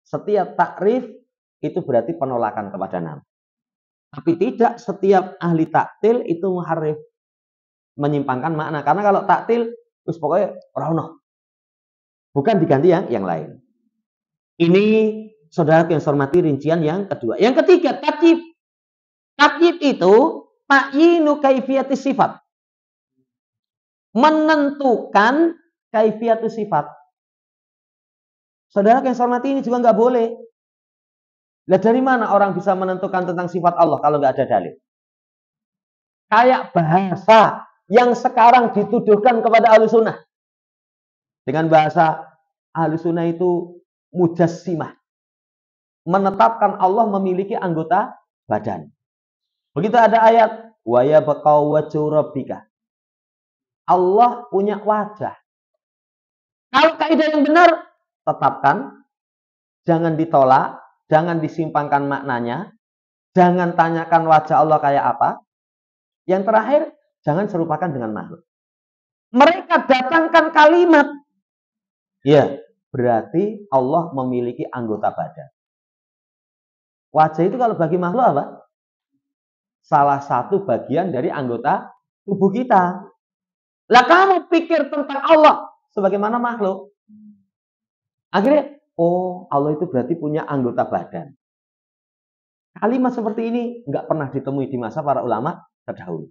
Setiap takrif itu berarti penolakan kepada nama. Tapi tidak setiap ahli taktil itu muharrif, menyimpangkan makna. Karena kalau taktil, terus pokoknya orang bukan diganti yang lain. Ini saudara yang saya hormati rincian yang kedua. Yang ketiga, takyif. Takyif itu ta'yinu kaifiyati sifat. menentukan kaifiatu sifat. Saudara yang saya hormati, ini juga nggak boleh. Nah, dari mana orang bisa menentukan tentang sifat Allah kalau nggak ada dalil? Kayak bahasa yang sekarang dituduhkan kepada ahlu sunnah. Dengan bahasa ahlu sunnah itu mujassimah. Menetapkan Allah memiliki anggota badan. Begitu ada ayat, wa yabqa wajhu rabbika. Allah punya wajah. Kalau kaidah yang benar, tetapkan. Jangan ditolak, jangan disimpangkan maknanya. Jangan tanyakan wajah Allah kayak apa. Yang terakhir, jangan serupakan dengan makhluk. Mereka datangkan kalimat. Ya, berarti Allah memiliki anggota badan. Wajah itu kalau bagi makhluk apa? Salah satu bagian dari anggota tubuh kita. Lah kamu pikir tentang Allah sebagaimana makhluk. Akhirnya, oh Allah itu berarti punya anggota badan. Kalimat seperti ini nggak pernah ditemui di masa para ulama terdahulu.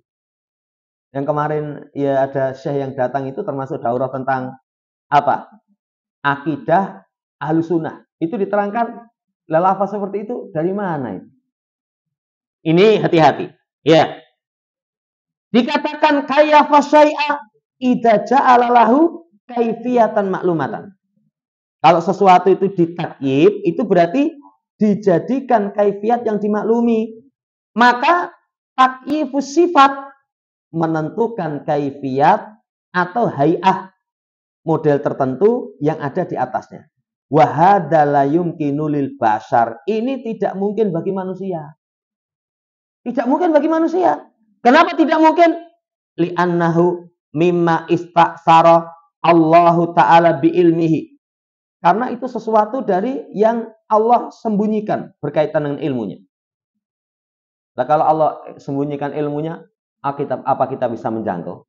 Yang kemarin ya ada syekh yang datang itu termasuk daurah tentang apa? Akidah Ahlus Sunnah. Itu diterangkan lafaz seperti itu dari mana itu? Ini hati-hati. Ya. Dikatakan kayfa syai'a idza ja'ala lahu kaifiyatan maklumatan. Kalau sesuatu itu ditakyif, itu berarti dijadikan kaifiat yang dimaklumi. Maka takyifus sifat menentukan kaifiat atau hay'ah model tertentu yang ada di atasnya. Wa hadza la yumkinu lil bashar. Ini tidak mungkin bagi manusia. Tidak mungkin bagi manusia. Kenapa tidak mungkin? Li'annahu mimma istaksara Allahu ta'ala bi'ilmihi. Karena itu sesuatu dari yang Allah sembunyikan berkaitan dengan ilmunya. Nah, kalau Allah sembunyikan ilmunya, apa kita bisa menjangkau?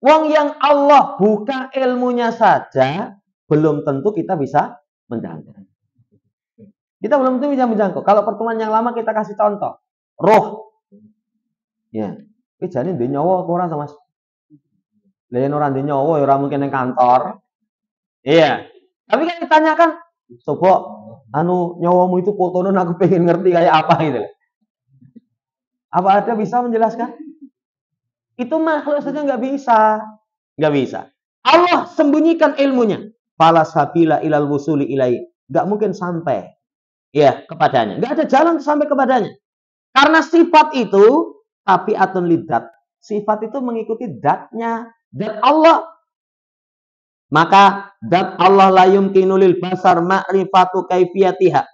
Wong yang Allah buka ilmunya saja, belum tentu kita bisa menjangkau. Kita belum tentu bisa menjangkau. Kalau pertemuan yang lama kita kasih contoh. Roh. Ya. Ini jadi di nyawa kurang sama. Lain orang di nyawa, orang mungkin yang kantor. Iya. Tapi kan ditanyakan, coba nyawamu itu fotonon aku pengen ngerti kayak apa gitu. Apa ada bisa menjelaskan? Itu makhluk saja nggak bisa. Nggak bisa. Allah sembunyikan ilmunya. Fala sabila ilal wusuli ilai. Nggak mungkin sampai ya kepadanya. Nggak ada jalan sampai kepadanya. Karena sifat itu tabi'atun lidat. Sifat itu mengikuti datnya. Dat Allah. Maka dat Allah la yumkinu lil basar ma'rifatu kaifiyatiha.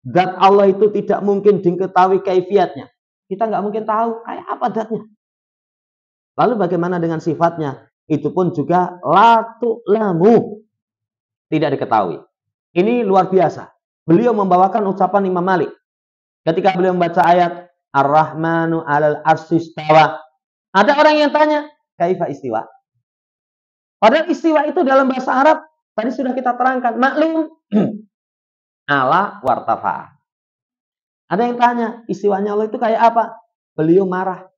Dat Allah itu tidak mungkin diketahui kaifiatnya. Kita nggak mungkin tahu kayak apa datnya. Lalu bagaimana dengan sifatnya? Itu pun juga la tu'lamu. Tidak diketahui. Ini luar biasa. Beliau membawakan ucapan Imam Malik. Ketika beliau membaca ayat Ar-Rahmanu 'alal arsy istawa. Ada orang yang tanya, kaifa istiwa? Padahal istiwa itu dalam bahasa Arab tadi sudah kita terangkan, maklum ala wartafa. Ada yang tanya, istiwanya Allah itu kayak apa? Beliau marah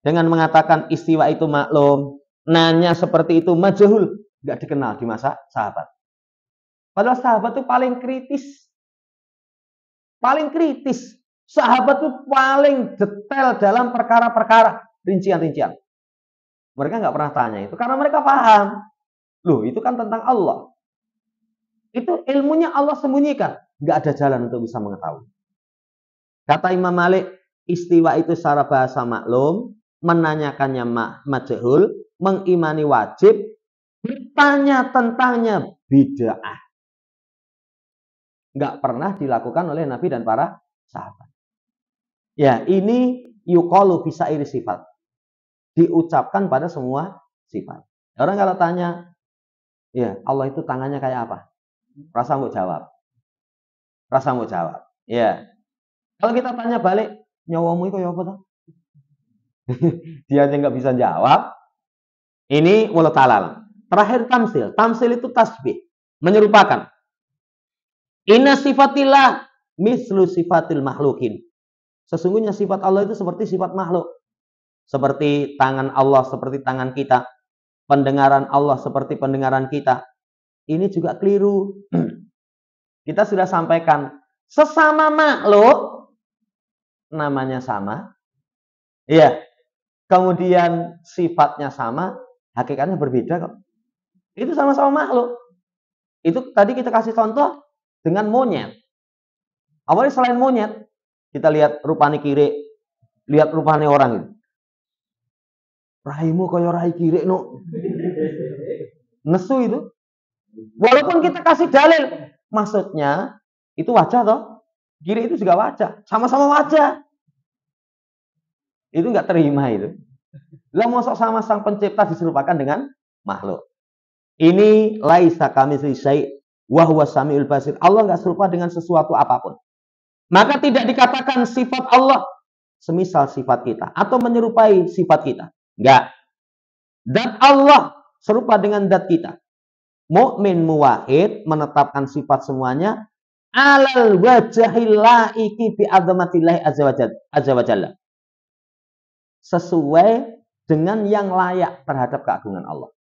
dengan mengatakan istiwa itu maklum. Nanya seperti itu majhul, enggak dikenal di masa sahabat. Padahal sahabat itu paling kritis. Paling kritis. Sahabat itu paling detail dalam perkara-perkara, rincian-rincian. Mereka nggak pernah tanya itu karena mereka paham. Loh, itu kan tentang Allah. Itu ilmunya Allah sembunyikan. Nggak ada jalan untuk bisa mengetahui. Kata Imam Malik, istiwa itu secara bahasa maklum, menanyakannya majhul, mengimani wajib, bertanya tentangnya bid'ah. Nggak pernah dilakukan oleh Nabi dan para sahabat. Ya, ini yuqalu bisa iri sifat. Diucapkan pada semua sifat. Orang kalau tanya, ya Allah itu tangannya kayak apa? Rasa mau jawab. Rasa mau jawab. Ya. Kalau kita tanya balik, nyawamu itu kayak apa tuh? Dia aja nggak bisa jawab. Ini wallahu ta'ala. Terakhir tamsil. Tamsil itu tasbih. Menyerupakan. Inna sifatillah mislu sifatil makhlukin. Sesungguhnya sifat Allah itu seperti sifat makhluk. seperti tangan Allah seperti tangan kita, pendengaran Allah seperti pendengaran kita. Ini juga keliru. Kita sudah sampaikan, sesama makhluk namanya sama. Iya. Kemudian sifatnya sama, hakikatnya berbeda kok. Itu sama-sama makhluk. Itu tadi kita kasih contoh dengan monyet. Awalnya selain monyet, kita lihat rupane kire, lihat rupane orang itu. Raimu kaya rai kire no. Nesu itu. Walaupun kita kasih dalil, maksudnya itu wajah toh. Kire itu juga wajah, sama-sama wajah. Itu nggak terima itu. Lah mosok sama sang pencipta diserupakan dengan makhluk. Ini laisa kamitslihi syai' wa huwas samiul basir. Allah nggak serupa dengan sesuatu apapun. Maka tidak dikatakan sifat Allah semisal sifat kita atau menyerupai sifat kita. Enggak. Dan Allah serupa dengan zat kita. Mukmin muwahhid menetapkan sifat semuanya alal wajhil laiki bi azamatillah azza wa jalla. Sesuai dengan yang layak terhadap keagungan Allah.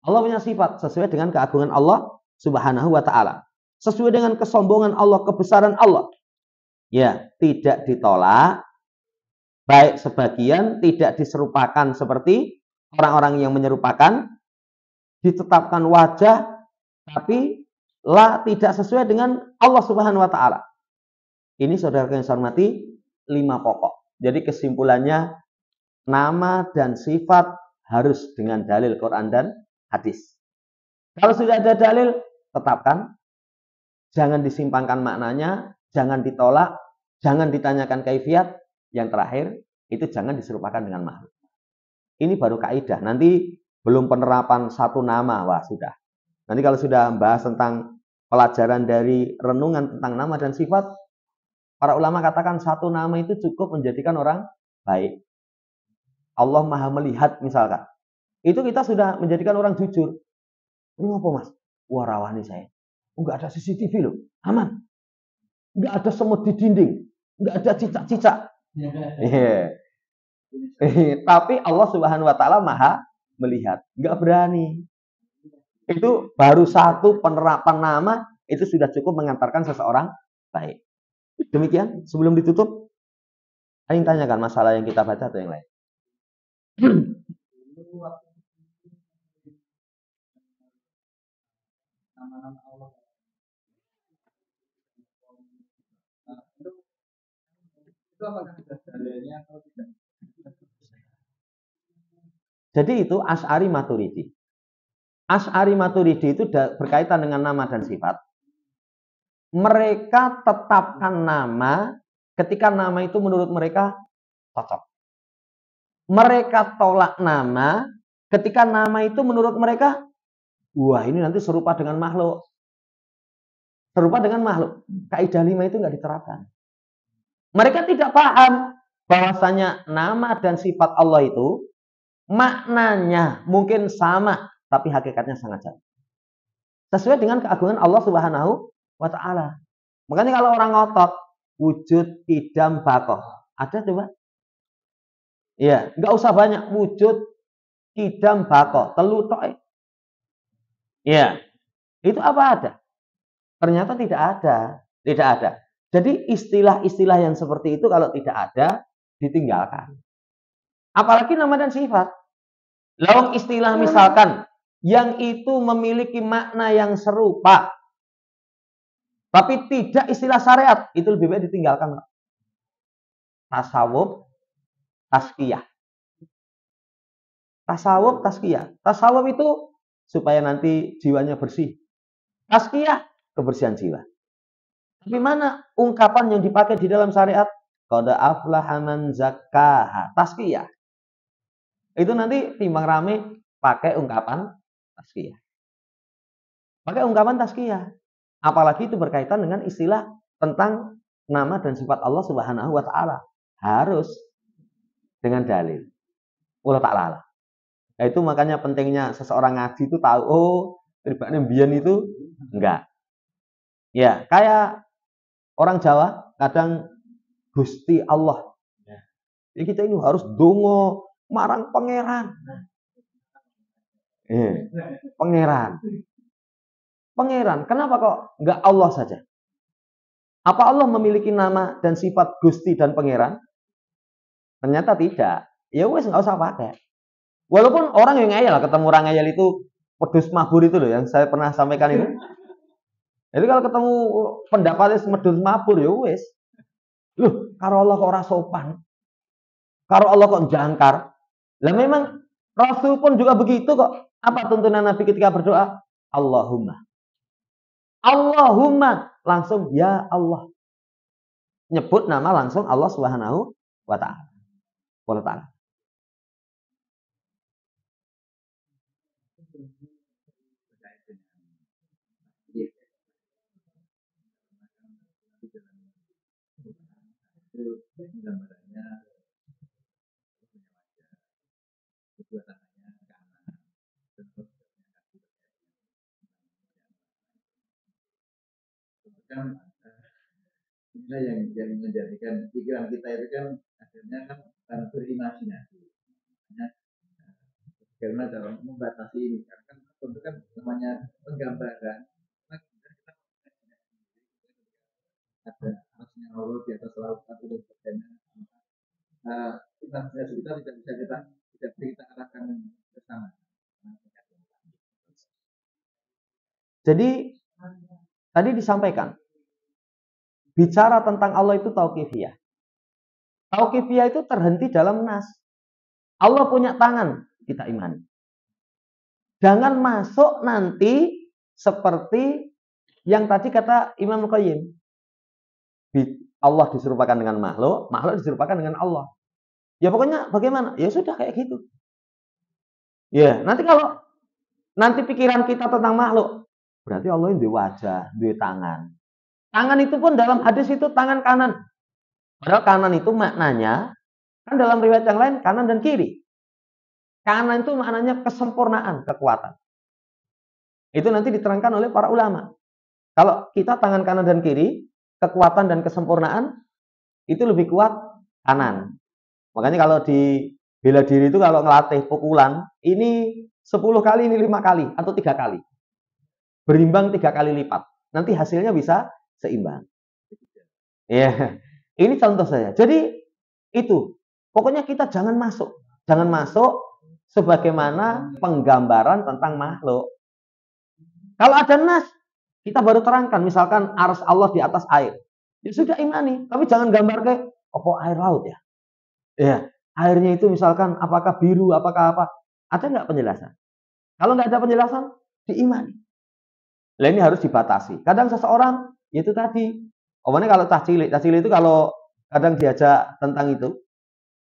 Allah punya sifat sesuai dengan keagungan Allah Subhanahu wa taala. Sesuai dengan kesombongan Allah, kebesaran Allah. Ya, tidak ditolak. Baik sebagian tidak diserupakan seperti orang-orang yang menyerupakan, ditetapkan wajah tapi tidak sesuai dengan Allah Subhanahu wa taala. Ini saudara yang saya hormati 5 pokok. Jadi kesimpulannya nama dan sifat harus dengan dalil Quran dan hadis. Kalau sudah ada dalil, tetapkan. Jangan disimpangkan maknanya, jangan ditolak, jangan ditanyakan kaifiat. Yang terakhir, itu jangan diserupakan dengan makhluk. Ini baru kaidah. Nanti belum penerapan satu nama, wah sudah. Nanti kalau sudah membahas tentang pelajaran dari renungan tentang nama dan sifat, para ulama katakan satu nama itu cukup menjadikan orang baik. Allah Maha melihat misalkan. Itu kita sudah menjadikan orang jujur. Ini apa mas? Wah rawani saya. Enggak ada CCTV loh. Aman. Enggak ada semut di dinding. Enggak ada cicak-cicak. Yeah. Tapi Allah Subhanahu wa taala Maha melihat. Enggak berani. Itu baru satu penerapan nama itu sudah cukup mengantarkan seseorang baik. Demikian sebelum ditutup, ingin tanyakan masalah yang kita baca atau yang lain. Nama-nama Allah. Itu apakah sudah dalilnya atau tidak? Jadi itu Asy'ari Maturidi. Asy'ari Maturidi itu berkaitan dengan nama dan sifat. Mereka tetapkan nama ketika nama itu menurut mereka cocok. Mereka tolak nama ketika nama itu menurut mereka, wah ini nanti serupa dengan makhluk. Serupa dengan makhluk. Kaidah 5 itu nggak diterapkan. Mereka tidak paham bahwasanya nama dan sifat Allah itu maknanya mungkin sama, tapi hakikatnya sangat jauh. Sesuai dengan keagungan Allah Subhanahu wa taala. Makanya kalau orang ngotot wujud, idam, bakoh, ada coba? Iya, nggak usah banyak wujud, idam, bakoh, telu tok. Iya. Itu apa ada? Ternyata tidak ada, tidak ada. Jadi istilah-istilah yang seperti itu kalau tidak ada ditinggalkan. Apalagi nama dan sifat. Lalu istilah misalkan yang itu memiliki makna yang serupa tapi tidak istilah syariat, itu lebih baik ditinggalkan. Tasawuf, tazkiyah. Tasawuf, tazkiyah. Tasawuf itu supaya nanti jiwanya bersih. Tazkiyah, kebersihan jiwa. Tapi mana ungkapan yang dipakai di dalam syariat? Qad aflaha man zakkaha. Tazkiyah. Itu nanti timbang rame pakai ungkapan tazkiyah. Pakai ungkapan tazkiyah. Apalagi itu berkaitan dengan istilah tentang nama dan sifat Allah Subhanahu wa taala. Harus dengan dalil. Allah Ta'ala. Nah, itu makanya pentingnya seseorang ngaji itu tahu, oh, ribane mbiyen itu enggak. Ya, kayak orang Jawa kadang Gusti Allah. Jadi kita ini harus dongo marang pangeran. Pangeran. Pangeran. Kenapa kok nggak Allah saja? Apa Allah memiliki nama dan sifat Gusti dan Pangeran? Ternyata tidak. Ya wes nggak usah pakai. Walaupun orang yang ngeyel, ketemu orang ngeyel itu pedus mabur itu loh yang saya pernah sampaikan itu. Jadi kalau ketemu pendapatnya medus mabur ya wes. Loh, karo Allah kok ora sopan. Karo Allah kok jangkar. Lah memang Rasul pun juga begitu kok. Apa tuntunan Nabi ketika berdoa? Allahumma. Allahumma. Langsung ya Allah. Nyebut nama langsung Allah Subhanahu wa ta'ala. Wa ta'ala. Gambarannya kedua tangannya ke kanan kan inilah yang menjadikan pikiran kita itu kan akhirnya kan berimajinasi karena dalam membatasi ini kan tentu kan namanya penggambaran ada arasnya Allah di atas laut atau dan sebagainya. Imajinasi kita tidak bisa kita arahkan ke sana. Jadi tadi disampaikan bicara tentang Allah itu tauqifiyah. Tauqifiyah itu terhenti dalam nas. Allah punya tangan, kita imani. Jangan masuk nanti seperti yang tadi kata Imam Qayyim. Allah diserupakan dengan makhluk, makhluk diserupakan dengan Allah. Ya pokoknya bagaimana? Ya sudah kayak gitu. Ya, nanti kalau nanti pikiran kita tentang makhluk, berarti Allah itu wajah, dua tangan. Tangan itu pun dalam hadis itu tangan kanan. Padahal kanan itu maknanya, kan dalam riwayat yang lain kanan dan kiri. Kanan itu maknanya kesempurnaan, kekuatan. Itu nanti diterangkan oleh para ulama. Kalau kita tangan kanan dan kiri, kekuatan dan kesempurnaan, itu lebih kuat kanan. Makanya kalau di bela diri itu kalau ngelatih pukulan, ini 10 kali, ini 5 kali, atau 3 kali. Berimbang 3 kali lipat. Nanti hasilnya bisa seimbang. Ya, ini contoh saya. Jadi itu, pokoknya kita jangan masuk. Jangan masuk sebagaimana penggambaran tentang makhluk. Kalau ada nas, kita baru terangkan. Misalkan ars Allah di atas air. Ya sudah imani. Tapi jangan gambar ke apa air laut ya. Ya, airnya itu misalkan apakah biru, apakah apa. Ada nggak penjelasan? Kalau nggak ada penjelasan, diimani. Nah ini harus dibatasi. Kadang seseorang, itu tadi. Omongnya kalau cah cilik itu kalau kadang diajak tentang itu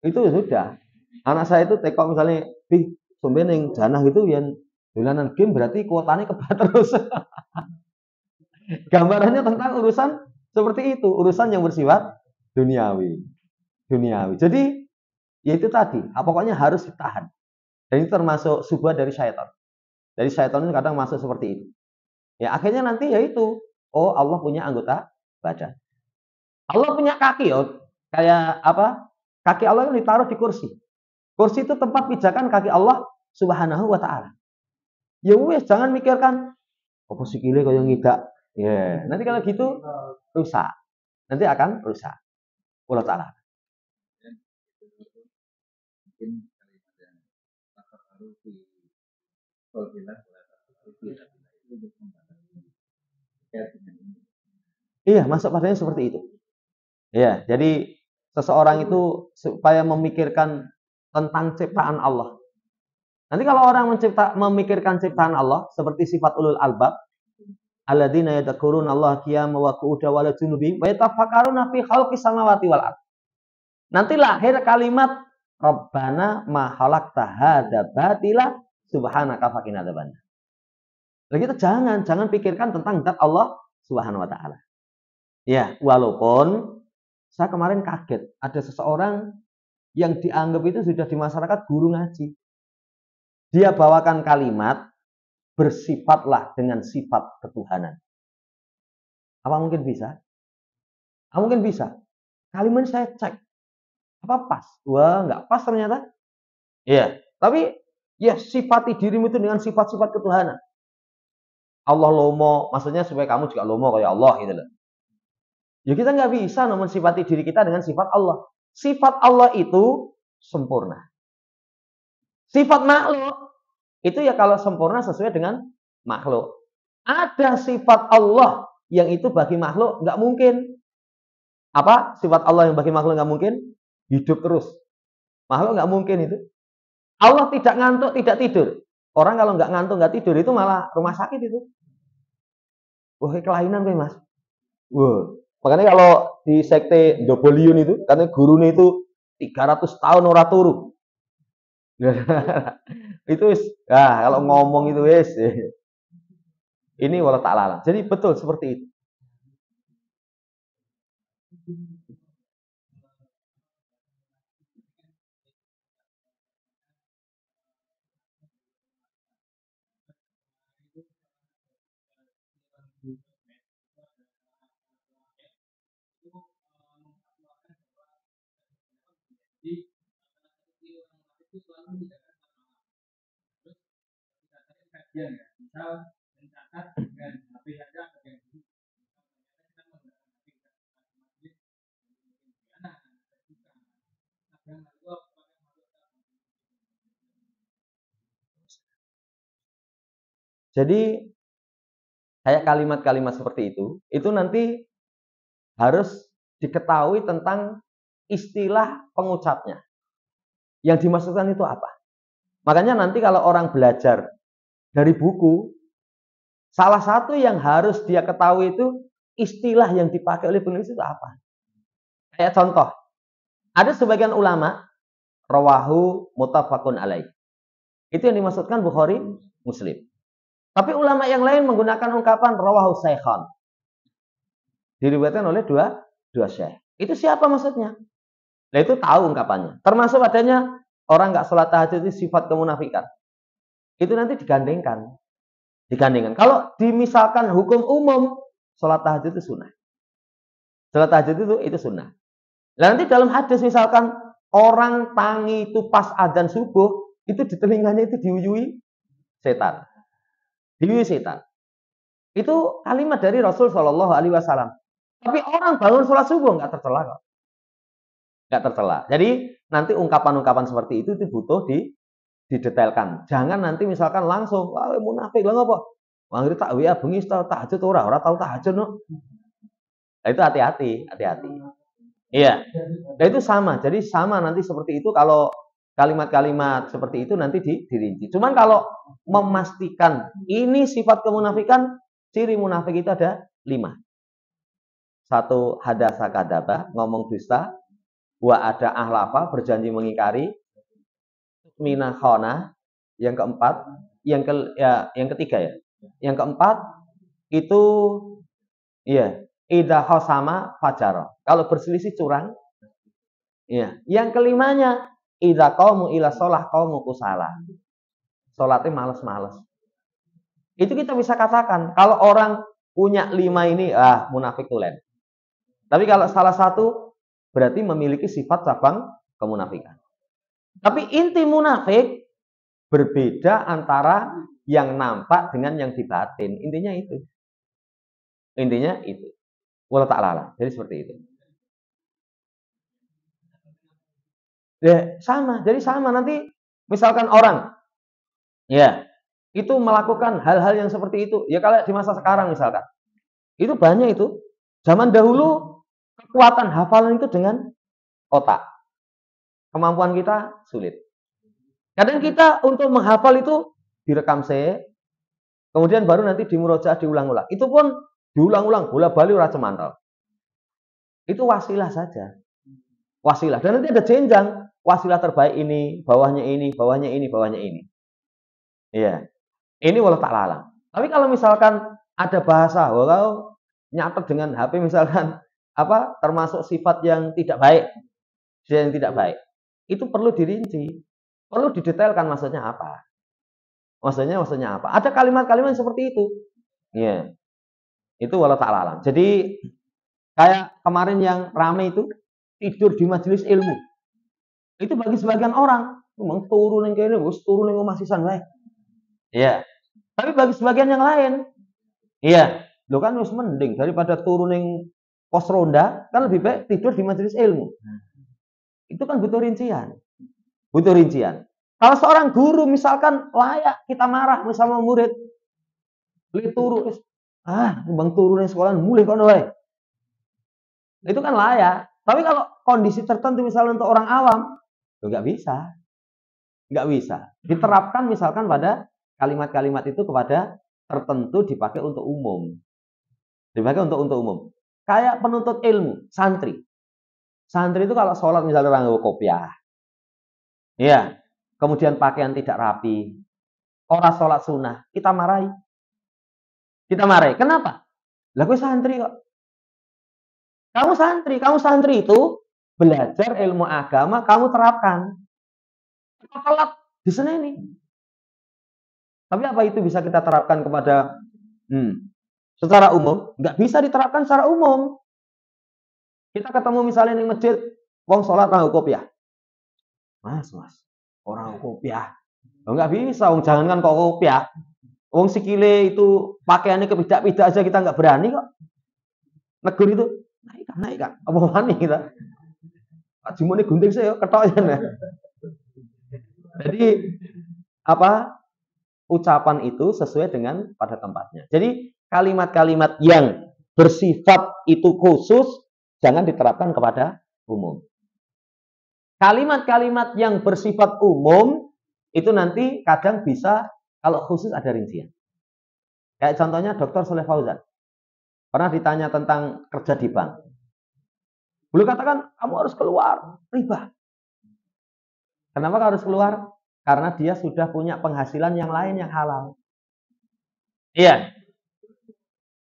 sudah. Anak saya itu teko misalnya, sumben yang janah itu yang dolanan game berarti kuotanya kebat terus. Gambarannya tentang urusan seperti itu, urusan yang bersifat duniawi. Jadi ya itu tadi, pokoknya harus ditahan. Dan itu termasuk subhat dari syaitan. Dari syaitan itu kadang masuk seperti itu. Ya akhirnya nanti ya itu, oh Allah punya anggota badan. Allah punya kaki, kayak apa? Kaki Allah yang ditaruh di kursi. Kursi itu tempat pijakan kaki Allah Subhanahu wa ta'ala. Ya wes, jangan mikirkan apa sikile kaya ngidak. Ya, nanti kalau gitu rusak. Nanti akan rusak. Allah taala. Mungkin kalimat yang baru di Qulillah Iya, masuk padanya seperti itu. Ya, jadi seseorang itu supaya memikirkan tentang ciptaan Allah. Nanti kalau orang memikirkan ciptaan Allah seperti sifat ulul albab, alladzina yadhkuruna Allah qiyaman wa qu'udan wa 'ala junubihim wa yatafakkaruna fi khalqis samawati wal ardh. Nanti lahir kalimat Rabbana ma khalaqta hadza batila subhanaka faqina adzabannar. Nah, kita jangan pikirkan tentang zat Allah Subhanahu wa taala. Ya, walaupun saya kemarin kaget ada seseorang yang dianggap itu sudah di masyarakat guru ngaji. Dia bawakan kalimat bersifatlah dengan sifat ketuhanan. Apa mungkin bisa? Mungkin bisa. Kalimat saya cek. Apa pas? Wah, nggak pas ternyata. Iya, tapi ya sifati dirimu itu dengan sifat-sifat ketuhanan. Allah lomo, maksudnya supaya kamu juga lomo kayak Allah gitu loh. Ya kita nggak bisa mensifati diri kita dengan sifat Allah. Sifat Allah itu sempurna. Sifat makhluk itu ya kalau sempurna sesuai dengan makhluk. Ada sifat Allah yang itu bagi makhluk nggak mungkin. Apa sifat Allah yang bagi makhluk nggak mungkin? Hidup terus. Makhluk nggak mungkin itu. Allah tidak ngantuk, tidak tidur. Orang kalau nggak ngantuk, nggak tidur itu malah rumah sakit itu. Wah, kelainan gue mas. Wah, makanya kalau di sekte Doboliun itu, katanya gurunya itu 300 tahun ora turu. Itu wis, kalau ngomong itu wis. Ini walau tak lalang. Jadi betul seperti itu. Jadi kayak kalimat-kalimat seperti itu nanti harus diketahui tentang istilah pengucapnya. Yang dimaksudkan itu apa? Makanya nanti kalau orang belajar dari buku, salah satu yang harus dia ketahui itu istilah yang dipakai oleh penulis itu apa. Kayak contoh, ada sebagian ulama rawahu muttafaqun alaih. Itu yang dimaksudkan Bukhari, Muslim. Tapi ulama yang lain menggunakan ungkapan rawahu syaikhan. Diriwayatkan oleh dua syekh. Itu siapa maksudnya? Nah itu tahu ungkapannya. Termasuk adanya orang nggak sholat tahajud itu sifat kemunafikan. Itu nanti digandengkan. Kalau dimisalkan hukum umum, sholat tahajud itu sunnah. Sholat tahajud itu sunnah. Nah, nanti dalam hadis misalkan orang tangi itu pas adzan subuh, itu di telinganya itu diuyui setan. Diuyui setan. Itu kalimat dari Rasul Shallallahu Alaihi Wasallam. Tapi orang bangun sholat subuh nggak tercela kok. Nggak tercela. Jadi nanti ungkapan-ungkapan seperti itu butuh didetailkan. Jangan nanti misalkan langsung, wah munafik lah apa? Wah itu tak WA bengi tahajud ora tahu tahajud no. Nah, itu hati-hati. Iya. Nah itu sama. Jadi sama nanti seperti itu kalau kalimat-kalimat seperti itu nanti dirinci. Cuman kalau memastikan ini sifat kemunafikan, ciri munafik itu ada 5. 1 hadasa kadaba, ngomong dusta. 2 ada ahlafa, berjanji mengingkari. Mina khona. Yang keempat, yang ketiga ya. Yang keempat itu iya, idza khosama fajara. Kalau berselisih curang. Iya. Yang kelimanya idza qaumu ila shalah qaumu kusala. Salatnya males-males. Itu kita bisa katakan kalau orang punya 5 ini munafik tulen. Tapi kalau salah satu berarti memiliki sifat cabang kemunafikan. Tapi inti munafik berbeda antara yang nampak dengan yang dibatin. Intinya itu. Wallahu ta'ala. Jadi seperti itu. Ya, sama. Jadi sama nanti misalkan orang ya, itu melakukan hal-hal yang seperti itu. Ya kalau di masa sekarang misalkan. Itu banyak itu. Zaman dahulu kekuatan hafalan itu dengan otak. Kemampuan kita sulit. Kadang kita untuk menghafal itu direkam kemudian baru nanti dimurojaah diulang-ulang. Itu pun diulang-ulang, bola-bali ora cemantel. Itu wasilah saja. Wasilah. Dan nanti ada jenjang. Wasilah terbaik ini, bawahnya ini, bawahnya ini, bawahnya ini. Iya. Ini walau tak lalang. Tapi kalau misalkan ada bahasa, walau nyatet dengan HP misalkan termasuk sifat yang tidak baik. Yang tidak baik. Itu perlu dirinci. Perlu didetailkan maksudnya apa. Maksudnya apa? Ada kalimat-kalimat seperti itu. Iya. Itu walau tak lalang. Jadi kayak kemarin yang rame itu tidur di majelis ilmu. Itu bagi sebagian orang, memang turun yang kene, wis turun yang omah sisan wae. Iya. Tapi bagi sebagian yang lain, iya, lo kan wis mending daripada turun yang pos ronda, kan lebih baik tidur di majelis ilmu. Itu kan butuh rincian. Butuh rincian. Kalau seorang guru misalkan layak kita marah sama murid, li turu bang turun yang sekolah mulai kono wae. Itu kan layak. Tapi kalau kondisi tertentu misalnya untuk orang awam, nggak bisa. Nggak bisa. Diterapkan misalkan pada kalimat-kalimat itu kepada tertentu dipakai untuk umum. Dipakai untuk umum. Kayak penuntut ilmu, santri. Santri itu kalau sholat misalnya orang kopiah. Iya. Kemudian pakaian tidak rapi. Orang sholat sunnah. Kita marahi. Kita marahi. Kenapa? Lah gue santri kok. Kamu santri itu belajar ilmu agama, kamu terapkan. Kita telat di sini nih. Tapi apa itu bisa kita terapkan kepada secara umum? Nggak bisa diterapkan secara umum. Kita ketemu misalnya di masjid, wong sholat orang kopiah. Mas, orang kopiah. Nggak bisa, wong jangankan kok kopiah. Wong sikile itu pakaiannya kepidak-pidak aja kita nggak berani kok. Negur itu, naik kan. Apa wani kita? Pak Jumone gunting saya ketok ya. Jadi apa? Ucapan itu sesuai dengan pada tempatnya. Jadi kalimat-kalimat yang bersifat itu khusus jangan diterapkan kepada umum. Kalimat-kalimat yang bersifat umum itu nanti kadang bisa kalau khusus ada rincian. Kayak contohnya Dr. Soleh Fauzan. Pernah ditanya tentang kerja di bank. Beliau katakan, kamu harus keluar, riba. Kenapa harus keluar? Karena dia sudah punya penghasilan yang lain yang halal. Iya.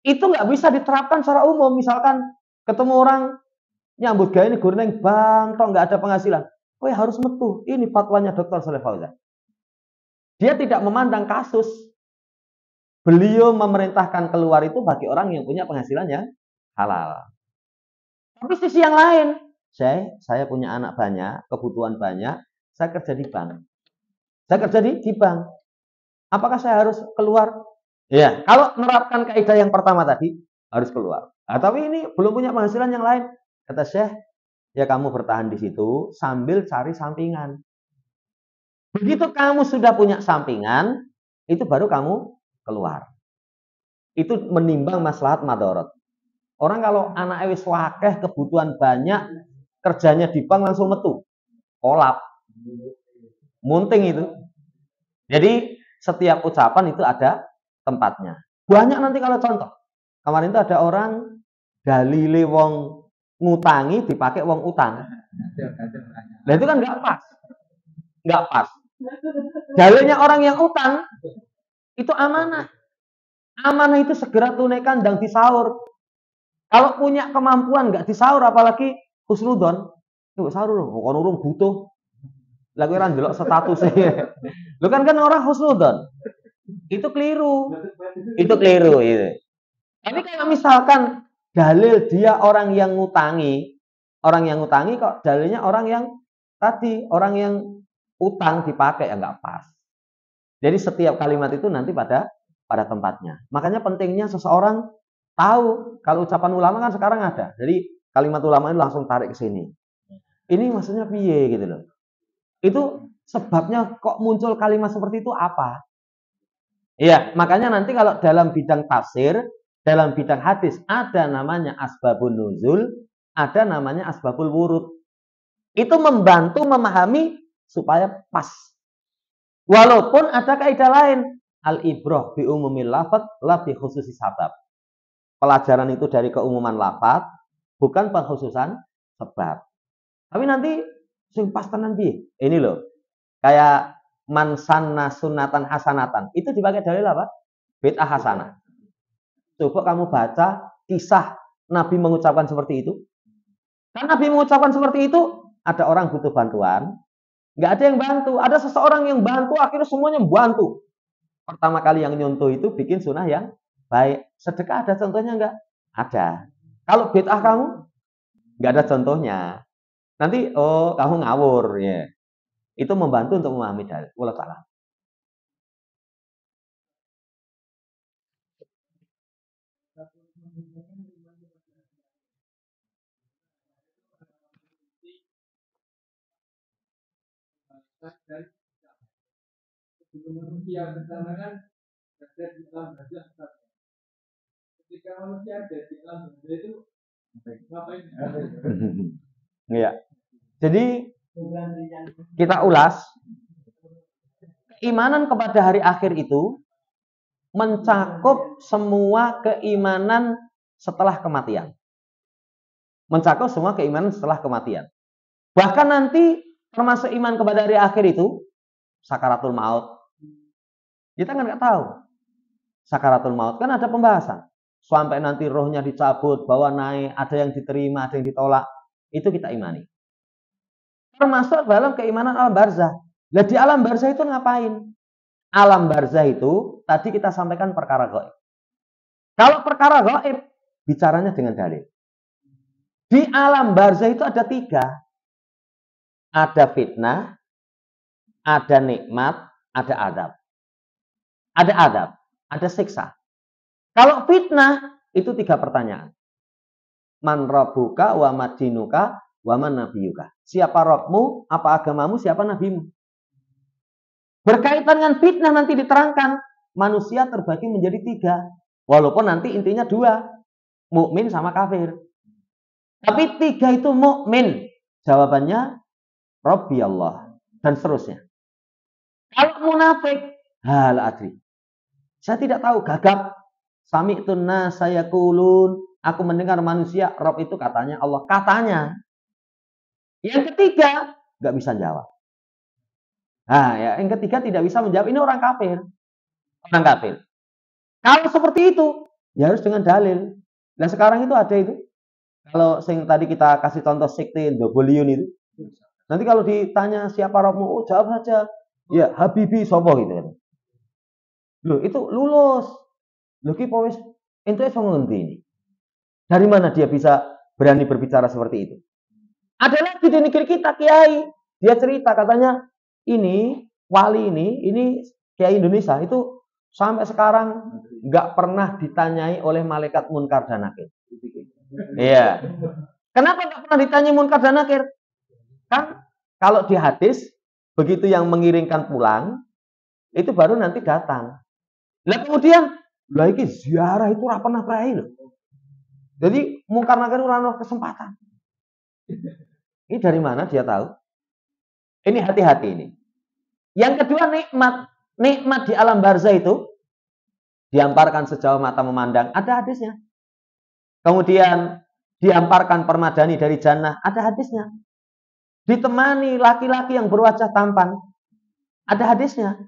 Itu nggak bisa diterapkan secara umum. Misalkan ketemu orang nyambut gawe ini gureng bang, toh nggak ada penghasilan. Weh harus metu. Ini fatwanya Dr. Soleh Fauzan. Dia tidak memandang kasus. Beliau memerintahkan keluar itu bagi orang yang punya penghasilan yang halal. Tapi sisi yang lain, saya punya anak banyak, kebutuhan banyak, saya kerja di bank. Saya kerja di bank. Apakah saya harus keluar? Ya, kalau menerapkan kaidah yang pertama tadi, harus keluar. Tapi ini belum punya penghasilan yang lain. Kata Syekh, ya kamu bertahan di situ sambil cari sampingan. Begitu kamu sudah punya sampingan, itu baru kamu keluar. Itu menimbang maslahat madorot. Orang kalau anak wis wakeh, kebutuhan banyak, kerjanya di bank langsung metu. Kolap. Munting itu. Jadi setiap ucapan itu ada tempatnya. Banyak nanti kalau contoh. Kemarin itu ada orang dalile wong ngutangi dipakai wong utang. Nah itu kan nggak pas. Nggak pas. Dalilnya orang yang utang itu amanah. Amanah itu segera tunaikan dan disaur. Kalau punya kemampuan nggak disaur apalagi husnudon. Itu sahur bukan urung butuh. Lagu orang jelok statusnya. Lu kan orang husnudon. Itu keliru. Itu keliru itu. Tapi kalau misalkan dalil dia orang yang ngutangi kok dalilnya orang yang tadi, orang yang utang dipakai ya nggak pas. Jadi setiap kalimat itu nanti pada tempatnya. Makanya pentingnya seseorang tahu kalau ucapan ulama kan sekarang ada. Jadi kalimat ulama itu langsung tarik ke sini. Ini maksudnya piye gitu loh. Itu sebabnya kok muncul kalimat seperti itu apa? Iya, makanya nanti kalau dalam bidang tafsir, dalam bidang hadis ada namanya asbabun nuzul, ada namanya asbabul wurud. Itu membantu memahami supaya pas. Walaupun ada kaidah lain, al-ibrah bi umumil lafaz la bi khususi sabab. Pelajaran itu dari keumuman lafaz, bukan pengkhususan sebab. Tapi nanti sing pas tenan piye? Ini loh. Kayak man sanna sunatan hasanatan. Itu dipakai dalil apa? Bid'ah hasanah. Coba kamu baca kisah Nabi mengucapkan seperti itu. Kan Nabi mengucapkan seperti itu, ada orang butuh bantuan, nggak ada yang bantu. Ada seseorang yang bantu, akhirnya semuanya bantu. Pertama kali yang nyontoh itu bikin sunnah yang baik. Sedekah ada contohnya nggak? Ada. Kalau bid'ah kamu nggak ada contohnya. Nanti oh kamu ngawur ya. Itu membantu untuk memahami dalil. Wallahu ta'ala. Dan manusia pertama kan ada di alam barzah. Ketika manusia ada di alam barzah itu ngapain? Iya. Jadi kita ulas, keimanan kepada hari akhir itu mencakup semua keimanan setelah kematian. Mencakup semua keimanan setelah kematian. Bahkan nanti termasuk iman kepada hari akhir itu sakaratul maut. Kita kan nggak tahu. Sakaratul maut kan ada pembahasan. Sampai nanti rohnya dicabut, bawa naik, ada yang diterima, ada yang ditolak. Itu kita imani. Termasuk dalam keimanan alam barzah. Nah, di alam barzah itu ngapain? Alam barzah itu tadi kita sampaikan perkara gaib. Kalau perkara gaib bicaranya dengan dalil. Di alam barzah itu ada 3. Ada fitnah, ada nikmat, ada adab. Ada adab, ada siksa. Kalau fitnah itu 3 pertanyaan. Man rabbuka wa madinuka wa man nabiyuka. Siapa Rabbmu, apa agamamu, siapa nabimu. Berkaitan dengan fitnah nanti diterangkan, manusia terbagi menjadi 3. Walaupun nanti intinya 2, mukmin sama kafir. Tapi 3 itu mukmin. Jawabannya Rabbi Allah dan seterusnya. Kalau munafik, hal adri. Saya tidak tahu, gagap. Sami'tun nas sayaqulun, aku mendengar manusia, Rabb itu katanya Allah, katanya. Yang ketiga, nggak bisa jawab. Nah, ya, yang ketiga tidak bisa menjawab. Ini orang kafir. Orang kafir. Kalau seperti itu, ya harus dengan dalil. Nah, sekarang itu ada itu. Kalau yang tadi kita kasih contoh sekte Dobolion itu. Nanti kalau ditanya siapa Rabbmu, oh jawab saja. Ya, Habibi sopo gitu. Loh, itu lulus. Loh, ki wis ente iso ngendi ini? Dari mana dia bisa berani berbicara seperti itu? Ada lagi di negeri kita kiai, dia cerita katanya ini wali ini kiai Indonesia itu sampai sekarang nggak pernah ditanyai oleh malaikat munkar dan nakir. Iya. Kenapa nggak pernah ditanyai munkar dan nakir? Kan kalau di hadis begitu yang mengiringkan pulang itu baru nanti datang. Lah kemudian lagi ziarah itu ora pernah prai loh. Jadi munkar nakir ora ono kesempatan. Ini dari mana dia tahu? Ini hati-hati ini. Yang kedua nikmat. Nikmat di alam barzah itu dihamparkan sejauh mata memandang. Ada hadisnya. Kemudian dihamparkan permadani dari jannah. Ada hadisnya. Ditemani laki-laki yang berwajah tampan. Ada hadisnya.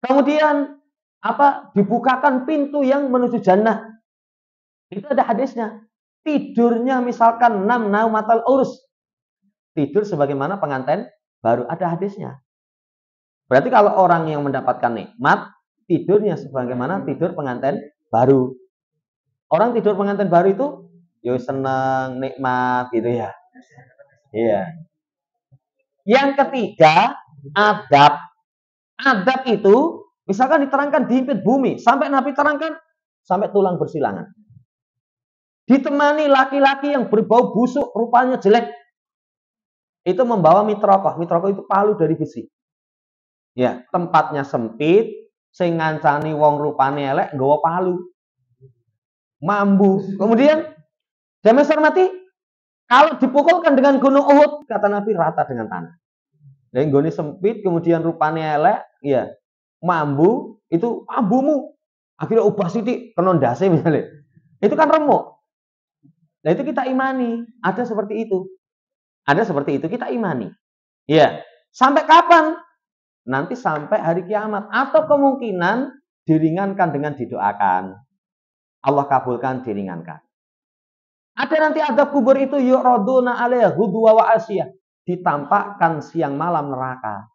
Kemudian dibukakan pintu yang menuju jannah. Itu ada hadisnya. Tidurnya misalkan 6 naumatal urus. Tidur sebagaimana pengantin baru, ada hadisnya. Berarti kalau orang yang mendapatkan nikmat, tidurnya sebagaimana tidur pengantin baru. Orang tidur pengantin baru itu yo senang, nikmat gitu ya. Iya. Yang ketiga, adab. Adab itu misalkan diterangkan dihimpit bumi, sampai Nabi terangkan sampai tulang bersilangan. Ditemani laki-laki yang berbau busuk, rupanya jelek. Itu membawa mitrokoh. Mitrokoh itu palu dari besi. Ya, tempatnya sempit, sing ngancani wong rupane elek nggawa palu. Mambu. Kemudian James mati, kalau dipukulkan dengan gunung Uhud, kata Nabi rata dengan tanah. Dan goni sempit, kemudian rupane elek, ya, mambu, itu mambumu. Akhirnya ubah sithik kena ndase misalnya. Itu kan remuk. Nah, itu kita imani, ada seperti itu. Ada seperti itu, kita imani. Ya, sampai kapan? Nanti sampai hari kiamat. Atau kemungkinan diringankan dengan didoakan. Allah kabulkan, diringankan. Ada nanti ada kubur itu yu'raduna alaiha ghudwa wa asyiyah. Ditampakkan siang malam neraka.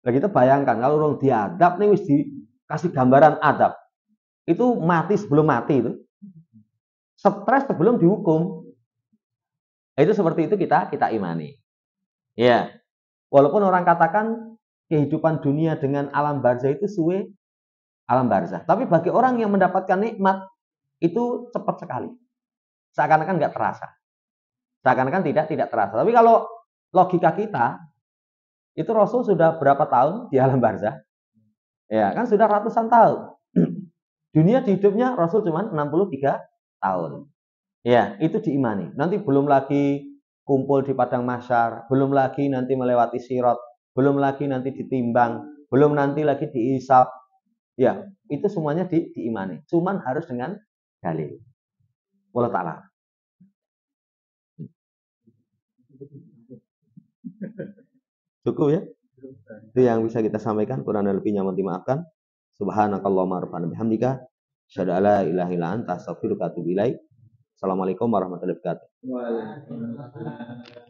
Nah, kita bayangkan kalau orang diadab nih wis dikasih gambaran adab. Itu mati sebelum mati itu. Stres sebelum dihukum. Itu seperti itu kita imani. Ya. Walaupun orang katakan kehidupan dunia dengan alam barzah itu suwe alam barzah. Tapi bagi orang yang mendapatkan nikmat itu cepat sekali. Seakan-akan nggak terasa. Seakan-akan tidak terasa. Tapi kalau logika kita, itu Rasul sudah berapa tahun di alam barzah? Ya, kan sudah ratusan tahun. Dunia di hidupnya Rasul cuma 63 tahun. Ya, itu diimani. Nanti belum lagi kumpul di padang mahsyar, belum lagi nanti melewati sirat, belum lagi nanti ditimbang, belum nanti lagi dihisab. Ya, itu semuanya diimani. Cuman harus dengan dalil. Wallahu ta'ala. Cukup ya? Itu yang bisa kita sampaikan. Kurang dan lebihnya mohon dimaafkan. Subhanakallahumma rabbana bihamdika asyhadu an la ilaha illa anta astaghfiruka wa atubu ilaik. Assalamualaikum warahmatullahi wabarakatuh. Waalaikumsalam.